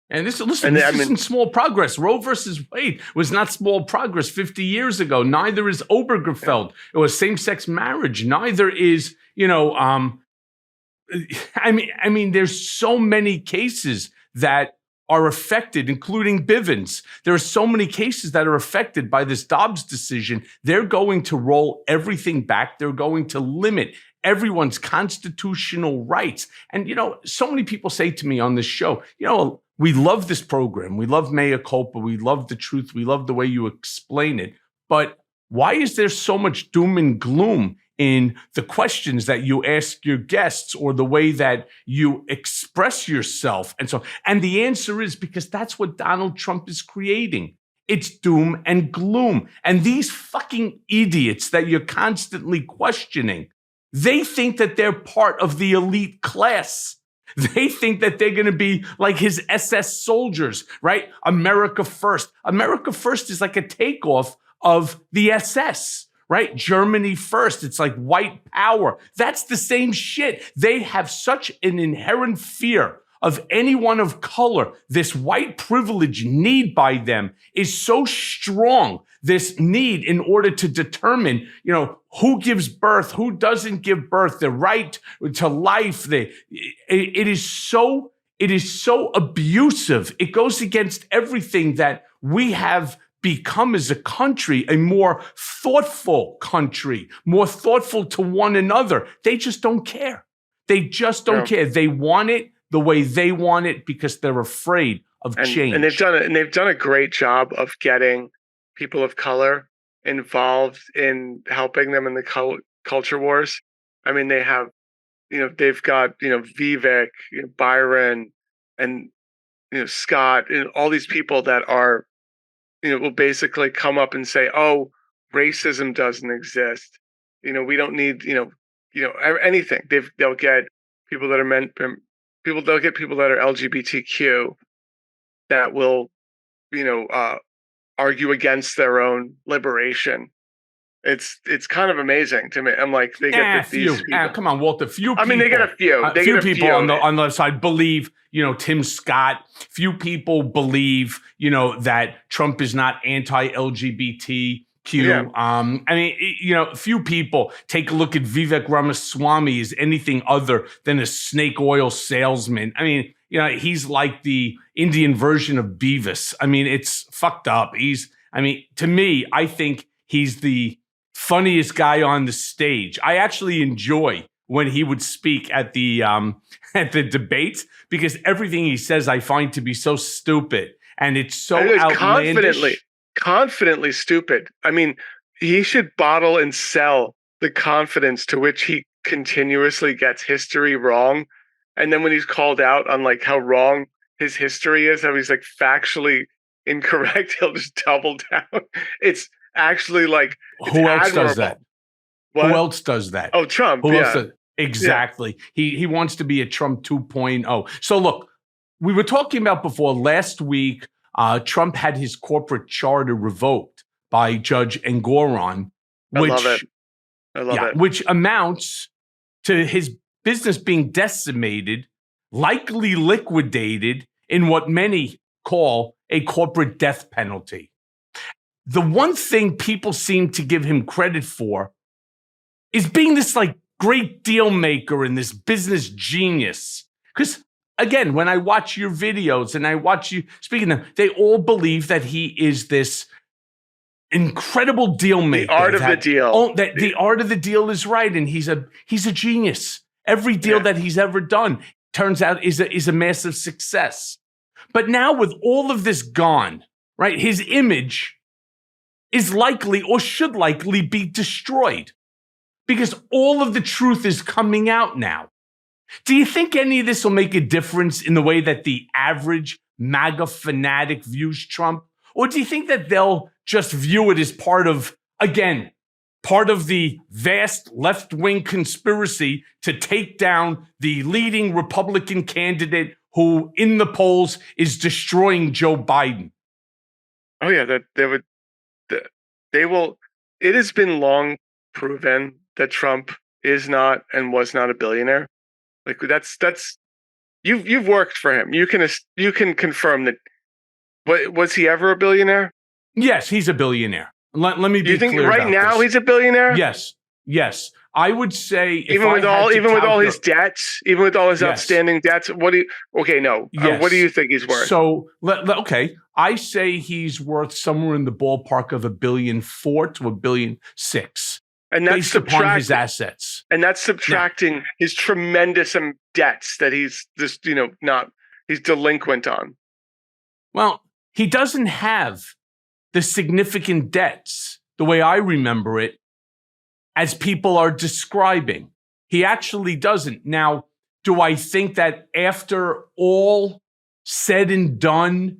Speaker 1: And this isn't small progress. Roe versus Wade was not small progress 50 years ago. Neither is Obergefell. It was same-sex marriage. Neither is, I mean, there's so many cases that are affected, including Bivens. There are so many cases that are affected by this Dobbs decision. They're going to roll everything back. They're going to limit everyone's constitutional rights. And, so many people say to me on this show, we love this program. We love Mea Culpa. We love the truth. We love the way you explain it. But why is there so much doom and gloom in the questions that you ask your guests or the way that you express yourself? And the answer is because that's what Donald Trump is creating. It's doom and gloom. And these fucking idiots that you're constantly questioning, they think that they're part of the elite class. They think that they're going to be like his SS soldiers, right? America first. America first is like a takeoff of the SS, right? Germany first. It's like white power. That's the same shit. They have such an inherent fear of anyone of color. This white privilege need by them is so strong. This need in order to determine, who gives birth, who doesn't give birth, the right to life. It is so abusive. It goes against everything that we have become as a country, a more thoughtful country, more thoughtful to one another. They just don't care. They just don't care. They want it the way they want it because they're afraid of change.
Speaker 2: And they've done a great job of getting people of color involved in helping them in the culture wars. I mean, they have, they've got, Vivek, Byron, and, Scott, and all these people that are, will basically come up and say, oh, racism doesn't exist. We don't need, anything. They'll get people that are they'll get people that are LGBTQ that will, argue against their own liberation. It's kind of amazing to me. I'm like, they get these people.
Speaker 1: Come on, Walter. Few people.
Speaker 2: I mean, they get a few. They
Speaker 1: few
Speaker 2: get a
Speaker 1: people
Speaker 2: few.
Speaker 1: on the other side believe, Tim Scott. Few people believe, that Trump is not anti-LGBTQ.
Speaker 2: Yeah.
Speaker 1: I mean, few people take a look at Vivek Ramaswamy as anything other than a snake oil salesman. I mean, he's like the Indian version of Beavis. I mean, it's fucked up. To me, I think he's the funniest guy on the stage. I actually enjoy when he would speak at the debates because everything he says I find to be so stupid and it's so outlandish.
Speaker 2: Confidently stupid. I mean, he should bottle and sell the confidence to which he continuously gets history wrong. And then when he's called out on like how wrong his history is, how he's like factually incorrect, he'll just double down. It's actually like,
Speaker 1: who else does that?
Speaker 2: What?
Speaker 1: Who else does that?
Speaker 2: Oh, Trump.
Speaker 1: Who else does? Exactly. Yeah. He wants to be a Trump 2.0. So look, we were talking about before last week, Trump had his corporate charter revoked by Judge Engoron, which,
Speaker 2: I love it.
Speaker 1: Which amounts to his business being decimated, likely liquidated in what many call a corporate death penalty. The one thing people seem to give him credit for is being this like great deal maker and this business genius. Because again, when I watch your videos and I watch you speaking to them, they all believe that he is this incredible deal maker.
Speaker 2: The art of the deal.
Speaker 1: The art of the deal is right, and he's a genius. Every deal that he's ever done turns out is a massive success. But now with all of this gone, right, his image is likely or should likely be destroyed because all of the truth is coming out now. Do you think any of this will make a difference in the way that the average MAGA fanatic views Trump? Or do you think that they'll just view it as part of the vast left-wing conspiracy to take down the leading Republican candidate who in the polls is destroying Joe Biden?
Speaker 2: Oh yeah, they will. It has been long proven that Trump is not and was not a billionaire. Like that's you've worked for him. You can confirm that. But was he ever a billionaire?
Speaker 1: Yes, he's a billionaire. Let me be clear.
Speaker 2: You think
Speaker 1: right
Speaker 2: right now
Speaker 1: this.
Speaker 2: He's a billionaire?
Speaker 1: Yes. I would say
Speaker 2: even with all his debts, even with all his outstanding debts. What do you? Okay, no.
Speaker 1: Yes.
Speaker 2: What do you think he's worth?
Speaker 1: So okay, I say he's worth somewhere in the ballpark of $1.4 billion to $1.6 billion.
Speaker 2: And that's
Speaker 1: based upon his
Speaker 2: subtracting,
Speaker 1: assets.
Speaker 2: and that's subtracting his tremendous debts that he's just, he's delinquent on.
Speaker 1: Well, he doesn't have the significant debts, the way I remember it, as people are describing. He actually doesn't. Now, do I think that after all said and done,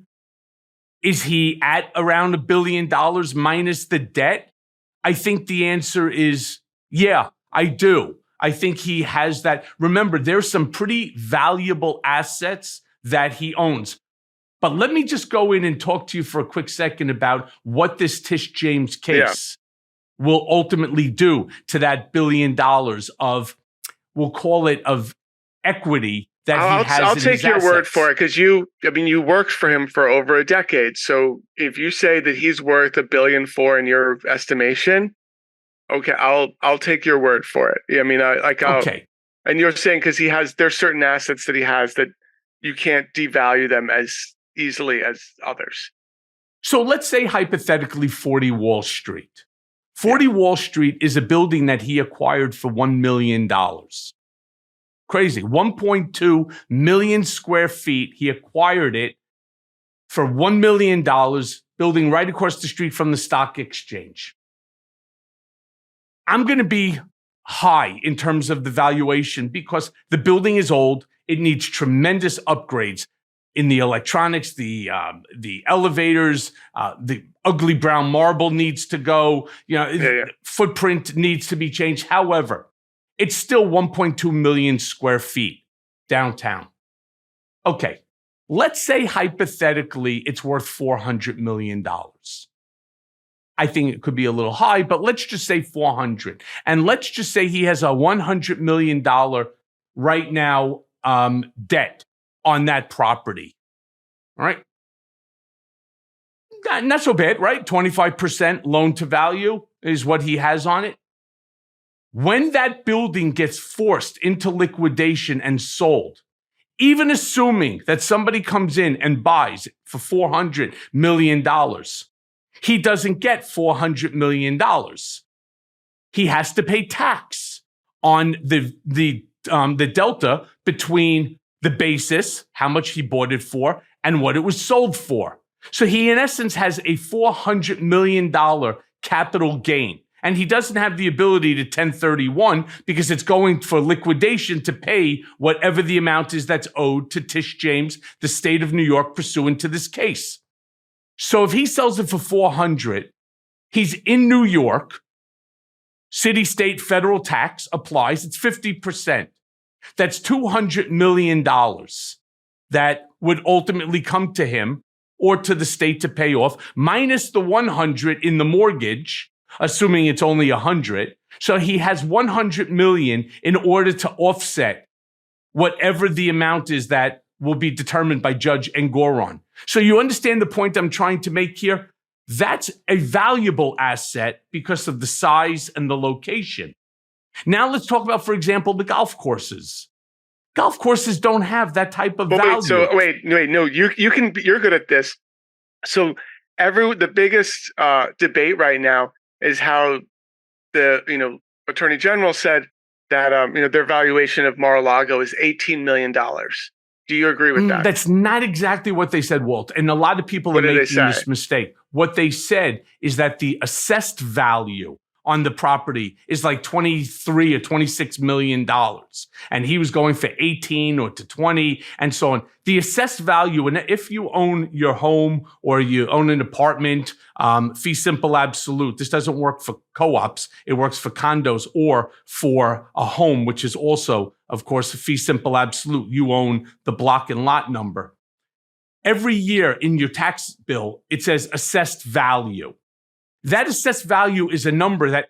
Speaker 1: is he at around $1 billion minus the debt? I think the answer is, yeah, I do. I think he has that. Remember, there's some pretty valuable assets that he owns. But let me just go in and talk to you for a quick second about what this Tish James case will ultimately do to that $1 billion of, we'll call it, of equity that he has.
Speaker 2: I'll take your word for it, because you worked for him for over a decade. So if you say that he's worth $1.4 billion in your estimation, okay, I'll take your word for it. Okay. And you're saying because there's certain assets that he has that you can't devalue them as easily as others.
Speaker 1: So let's say hypothetically 40 Wall Street. 40 Wall Street is a building that he acquired for $1 million. Crazy. 1.2 million square feet. He acquired it for $1 million, building right across the street from the stock exchange. I'm going to be high in terms of the valuation because the building is old. It needs tremendous upgrades in the electronics, the elevators, the ugly brown marble needs to go. Footprint needs to be changed. However, it's still 1.2 million square feet downtown. Okay, let's say hypothetically it's worth $400 million. I think it could be a little high, but let's just say 400. And let's just say he has a $100 million right now debt on that property. All right. Not so bad, right? 25% loan to value is what he has on it. When that building gets forced into liquidation and sold, even assuming that somebody comes in and buys it for $400 million, he doesn't get $400 million. He has to pay tax on the delta between the basis, how much he bought it for, and what it was sold for. So he, in essence, has a $400 million capital gain. And he doesn't have the ability to 1031 because it's going for liquidation to pay whatever the amount is that's owed to Tish James, the state of New York, pursuant to this case. So if he sells it for 400, he's in New York, city, state, federal tax applies, it's 50%. That's $200 million that would ultimately come to him or to the state to pay off, minus the 100 in the mortgage, assuming it's only 100. So he has 100 million in order to offset whatever the amount is that will be determined by Judge Engoron. So you understand the point I'm trying to make here? That's a valuable asset because of the size and the location. Now let's talk about, for example, the golf courses. Golf courses don't have that type of value.
Speaker 2: Wait, no, you're good at this. So the biggest debate right now is how the Attorney General said that their valuation of Mar-a-Lago is $18 million. Do you agree with that?
Speaker 1: That's not exactly what they said, Walt. And a lot of people are making this mistake. What they said is that the assessed value on the property is like $23 or $26 million. And he was going for 18 or to 20 and so on. The assessed value, and if you own your home or you own an apartment, fee simple absolute. This doesn't work for co-ops. It works for condos or for a home, which is also, of course, a fee simple absolute. You own the block and lot number. Every year in your tax bill, it says assessed value. That assessed value is a number that,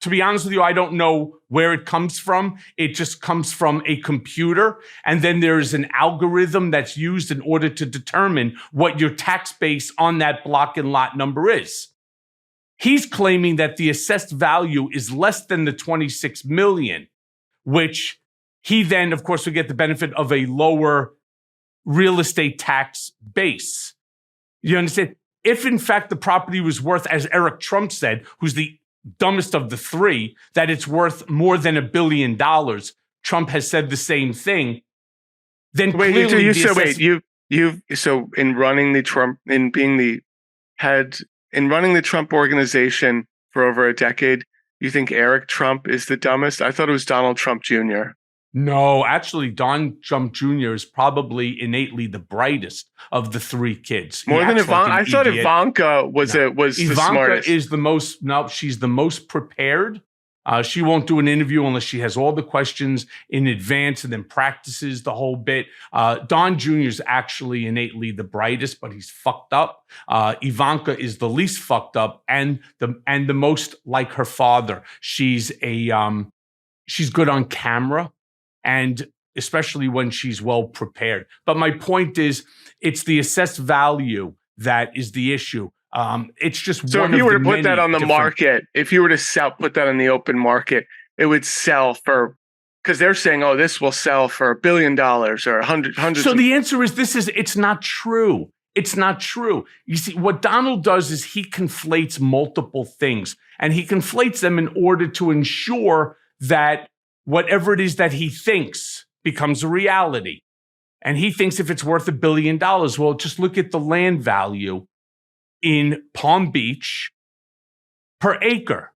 Speaker 1: to be honest with you, I don't know where it comes from. It just comes from a computer. And then there's an algorithm that's used in order to determine what your tax base on that block and lot number is. He's claiming that the assessed value is less than the 26 million, which he then, of course, will get the benefit of a lower real estate tax base. You understand? If, in fact, the property was worth, as Eric Trump said, who's the dumbest of the three, that it's worth more than $1 billion. Trump has said the same thing. Then clearly
Speaker 2: so in running the Trump, in being the head, in running the Trump organization for over a decade, you think Eric Trump is the dumbest? I thought it was Donald Trump Jr.
Speaker 1: No, actually, Don Trump Jr. is probably innately the brightest of the three kids.
Speaker 2: More than Ivanka. I thought Ivanka was the smartest.
Speaker 1: Is the most. No, she's the most prepared. She won't do an interview unless she has all the questions in advance and then practices the whole bit. Don Jr. is actually innately the brightest, but he's fucked up. Ivanka is the least fucked up and the most like her father. She's good on camera, and especially when she's well prepared. But my point is, it's the assessed value that is the issue. It's just
Speaker 2: so if you were to put that on the market, if you were to put that on the open market, it would sell for, because they're saying, oh, this will sell for $1 billion or hundreds.
Speaker 1: So the answer is it's not true. It's not true. You see, what Donald does is he conflates multiple things, and he conflates them in order to ensure that whatever it is that he thinks becomes a reality. And he thinks if it's worth $1 billion, well, just look at the land value in Palm Beach per acre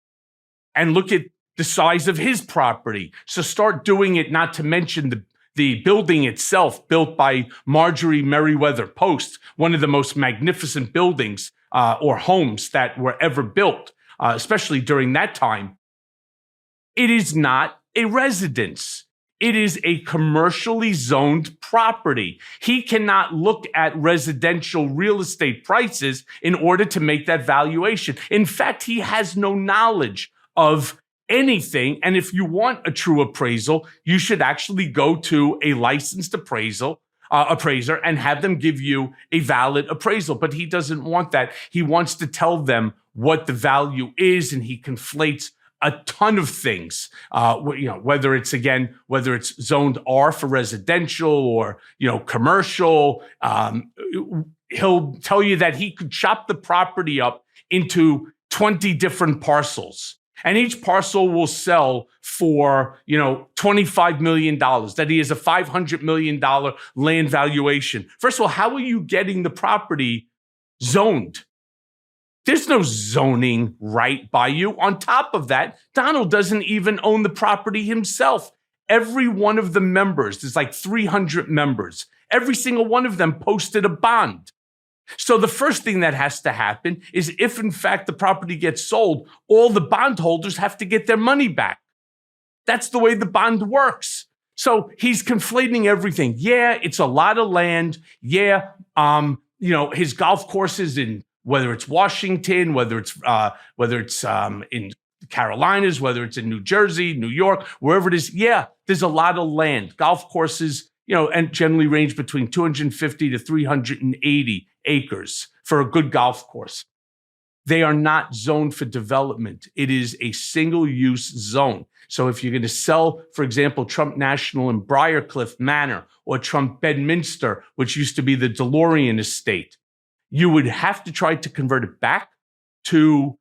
Speaker 1: and look at the size of his property. So start doing it, not to mention the building itself, built by Marjorie Merriweather Post, one of the most magnificent buildings or homes that were ever built, especially during that time. It is not a residence. It is a commercially zoned property. He cannot look at residential real estate prices in order to make that valuation. In fact, he has no knowledge of anything. And if you want a true appraisal, you should actually go to a licensed appraiser and have them give you a valid appraisal. But he doesn't want that. He wants to tell them what the value is, and he conflates a ton of things, whether it's zoned R for residential or, commercial. He'll tell you that he could chop the property up into 20 different parcels, and each parcel will sell for, $25 million, that he has a $500 million land valuation. First of all, how are you getting the property zoned? There's no zoning right by you. On top of that, Donald doesn't even own the property himself. Every one of the members, there's like 300 members, every single one of them posted a bond. So the first thing that has to happen is, if in fact the property gets sold, all the bondholders have to get their money back. That's the way the bond works. So he's conflating everything. Yeah, it's a lot of land. Yeah, his golf courses in, whether it's Washington, whether it's in Carolinas, whether it's in New Jersey, New York, wherever it is, yeah, there's a lot of land. Golf courses, and generally range between 250 to 380 acres for a good golf course. They are not zoned for development. It is a single-use zone. So if you're going to sell, for example, Trump National in Briarcliff Manor, or Trump Bedminster, which used to be the DeLorean estate, you would have to try to convert it back to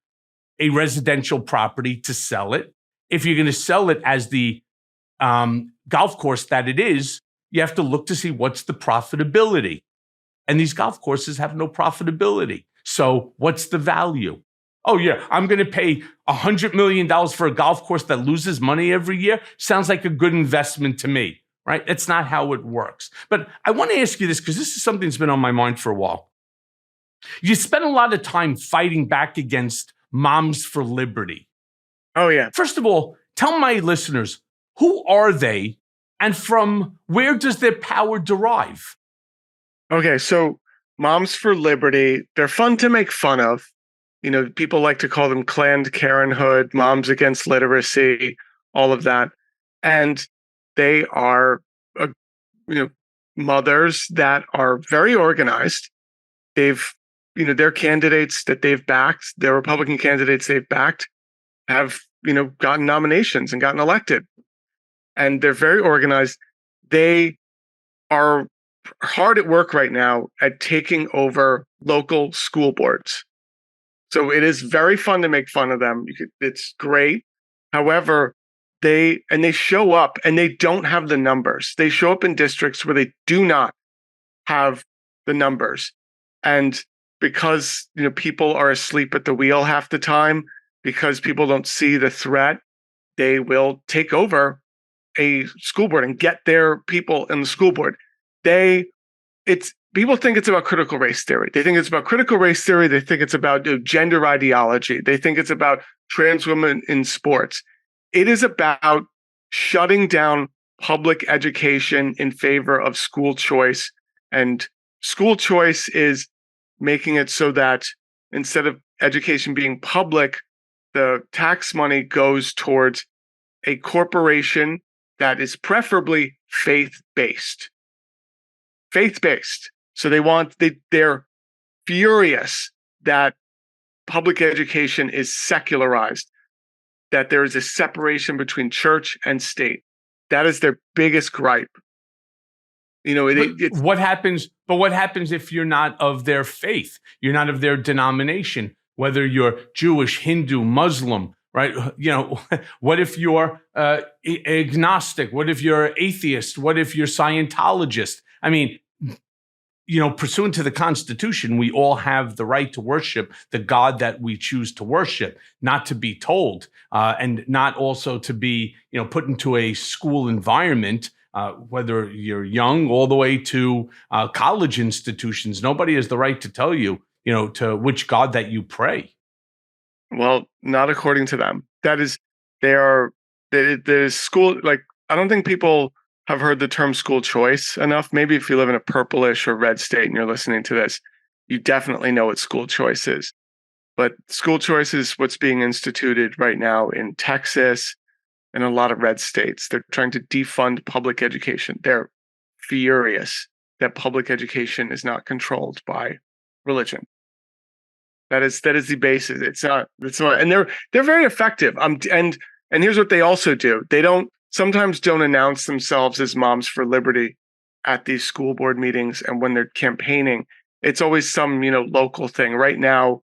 Speaker 1: a residential property to sell it. If you're going to sell it as the golf course that it is, you have to look to see what's the profitability. And these golf courses have no profitability. So what's the value? Oh, yeah, I'm going to pay $100 million for a golf course that loses money every year. Sounds like a good investment to me, right? That's not how it works. But I want to ask you this, because this is something that's been on my mind for a while. You spend a lot of time fighting back against Moms for Liberty.
Speaker 2: Oh, yeah.
Speaker 1: First of all, tell my listeners, who are they, and from where does their power derive?
Speaker 2: Okay, so Moms for Liberty, they're fun to make fun of. People like to call them Planned Parenthood, Moms Against Literacy, all of that. And they are, mothers that are very organized. Their candidates that they've backed, their Republican candidates they've backed, have, gotten nominations and gotten elected. And they're very organized. They are hard at work right now at taking over local school boards. So it is very fun to make fun of them. It's great. However, they show up and they don't have the numbers. They show up in districts where they do not have the numbers. And because people are asleep at the wheel half the time, because people don't see the threat, they will take over a school board and get their people in the school board. People think it's about critical race theory. They think it's about critical race theory. They think it's about gender ideology. They think it's about trans women in sports. It is about shutting down public education in favor of school choice. And school choice is making it so that instead of education being public, the tax money goes towards a corporation that is preferably faith-based. Faith-based. So they're furious that public education is secularized, that there is a separation between church and state. That is their biggest gripe.
Speaker 1: What happens? But what happens if you're not of their faith? You're not of their denomination, whether you're Jewish, Hindu, Muslim, right? What if you're agnostic? What if you're atheist? What if you're Scientologist? I mean, pursuant to the Constitution, we all have the right to worship the God that we choose to worship, not to be told, and not also to be, put into a school environment, whether you're young all the way to college institutions. Nobody has the right to tell you, to which God that you pray.
Speaker 2: Well, not according to them. There's school, I don't think people have heard the term school choice enough. Maybe if you live in a purplish or red state and you're listening to this, you definitely know what school choice is. But school choice is what's being instituted right now in Texas and a lot of red states. They're trying to defund public education. They're furious that public education is not controlled by religion. That is the basis. It's not, and they're very effective. And here's what they also do. They sometimes don't announce themselves as Moms for Liberty at these school board meetings. And when they're campaigning, it's always some, local thing. Right now,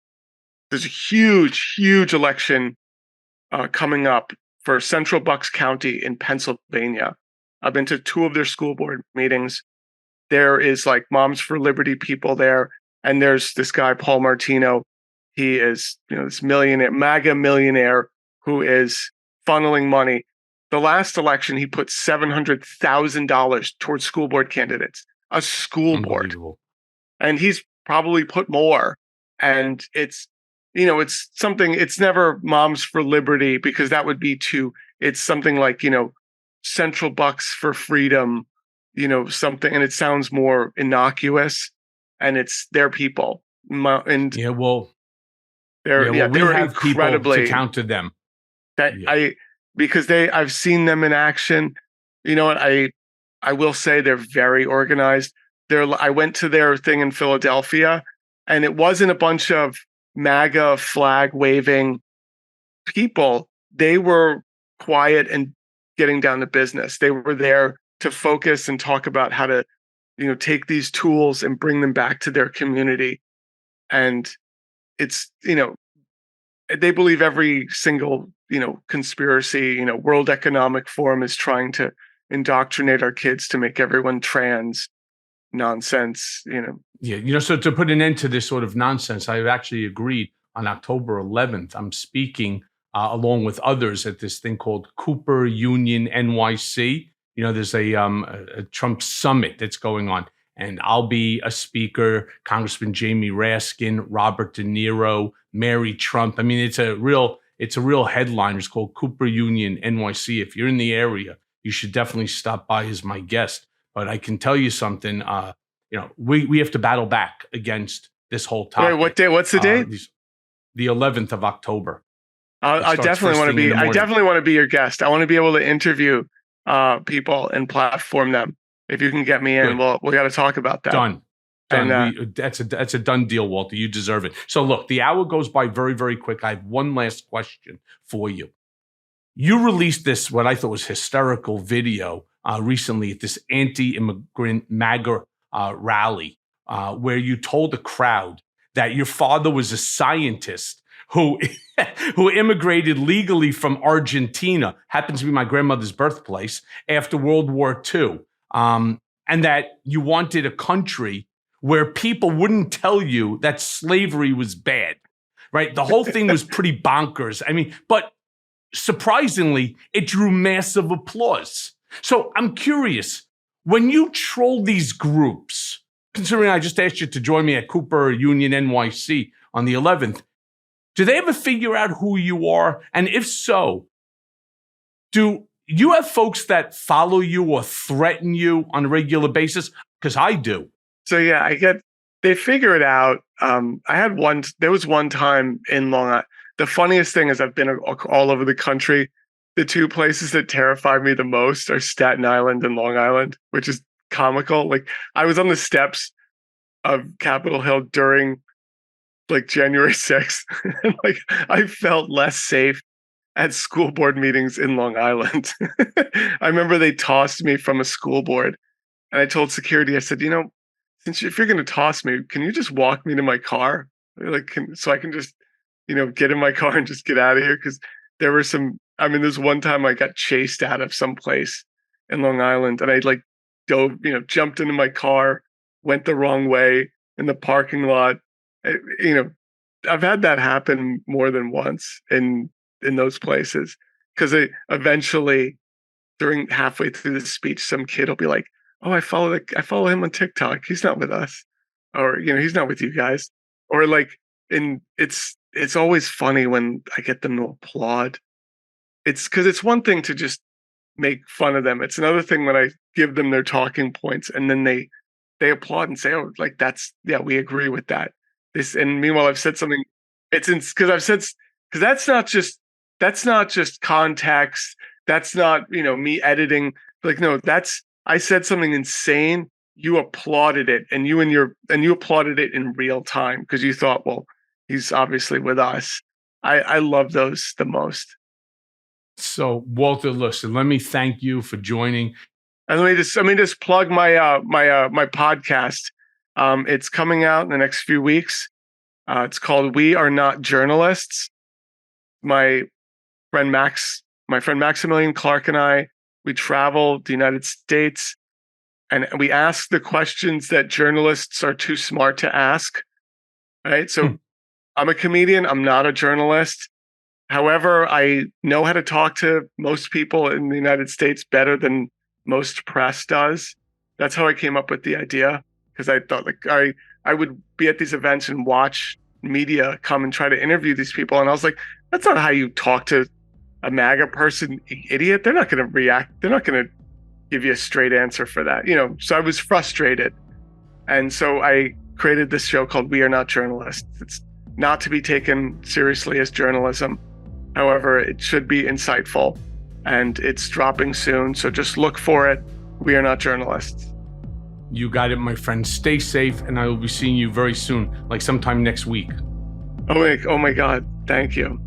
Speaker 2: there's a huge, huge election coming up for Central Bucks County in Pennsylvania. I've been to 2 of their school board meetings. There is Moms for Liberty people there. And there's this guy, Paul Martino. He is, this millionaire, MAGA millionaire who is funneling money. The last election, he put $700,000 towards school board candidates, a school board. And he's probably put more. And it's something, it's never Moms for Liberty, because that would be it's something like, Central Bucks for Freedom, something, and it sounds more innocuous, and it's their people. And they're incredibly
Speaker 1: to counter them.
Speaker 2: Because I've seen them in action. You know what? I will say they're very organized. I went to their thing in Philadelphia, and it wasn't a bunch of MAGA flag waving people. They were quiet and getting down to business. They were there to focus and talk about how to, take these tools and bring them back to their community. And it's, they believe every single, conspiracy, World Economic Forum is trying to indoctrinate our kids to make everyone trans nonsense,
Speaker 1: Yeah, so to put an end to this sort of nonsense, I've actually agreed on October 11th. I'm speaking along with others at this thing called Cooper Union NYC. There's a Trump summit that's going on, and I'll be a speaker. Congressman Jamie Raskin, Robert De Niro, Mary Trump. I mean, it's a real headline. It's called Cooper Union NYC. If you're in the area, you should definitely stop by as my guest. But I can tell you something. We have to battle back against this whole topic.
Speaker 2: Wait, what day? What's the date?
Speaker 1: The 11th of October.
Speaker 2: I definitely want to be. I definitely want to be your guest. I want to be able to interview people and platform them. If you can get me in, we got to talk about that.
Speaker 1: Done. And that's a done deal, Walter. You deserve it. So look, the hour goes by very, very quick. I have one last question for you. You released this, what I thought was hysterical video recently at this anti-immigrant MAGA rally, where you told the crowd that your father was a scientist who who immigrated legally from Argentina, happens to be my grandmother's birthplace, after World War II, and that you wanted a country where people wouldn't tell you that slavery was bad, right? The whole thing was pretty bonkers. I mean, but surprisingly, it drew massive applause. So I'm curious, when you troll these groups, considering I just asked you to join me at Cooper Union NYC on the 11th, do they ever figure out who you are? And if so, do you have folks that follow you or threaten you on a regular basis? Because I do.
Speaker 2: So yeah, they figure it out. There was one time in Long Island. The funniest thing is I've been all over the country. The two places that terrify me the most are Staten Island and Long Island, which is comical. Like I was on the steps of Capitol Hill during like January 6th, and like I felt less safe at school board meetings in Long Island. I remember they tossed me from a school board, and I told security, I said, if you're going to toss me, can you just walk me to my car? Like, so I can just, get in my car and just get out of here. Cause there were there's one time I got chased out of some place in Long Island, and I like dove, jumped into my car, went the wrong way in the parking lot. I've had that happen more than once in those places. Cause eventually during halfway through the speech, some kid will be like, oh, I follow him on TikTok. He's not with us, or he's not with you guys, or like, and it's always funny when I get them to applaud. It's because it's one thing to just make fun of them. It's another thing when I give them their talking points and then they applaud and say, oh, like we agree with that. And meanwhile I've said something. Because that's not just context. That's not me editing. Like no, I said something insane. You applauded it, and you applauded it in real time because you thought, well, he's obviously with us. I love those the most.
Speaker 1: So Walter, listen, let me thank you for joining.
Speaker 2: And let me just plug my my podcast. It's coming out in the next few weeks. It's called We Are Not Journalists. My friend Maximilian Clark and I, we travel the United States and we ask the questions that journalists are too smart to ask. Right? So I'm a comedian. I'm not a journalist. However, I know how to talk to most people in the United States better than most press does. That's how I came up with the idea, because I thought like I would be at these events and watch media come and try to interview these people. And I was like, that's not how you talk to a MAGA person, idiot. They're not going to react. They're not going to give you a straight answer for that. So I was frustrated. And so I created this show called We Are Not Journalists. It's not to be taken seriously as journalism. However, it should be insightful, and it's dropping soon. So just look for it. We Are Not Journalists.
Speaker 1: You got it, my friend. Stay safe, and I will be seeing you very soon, like sometime next week.
Speaker 2: Oh my God. Thank you.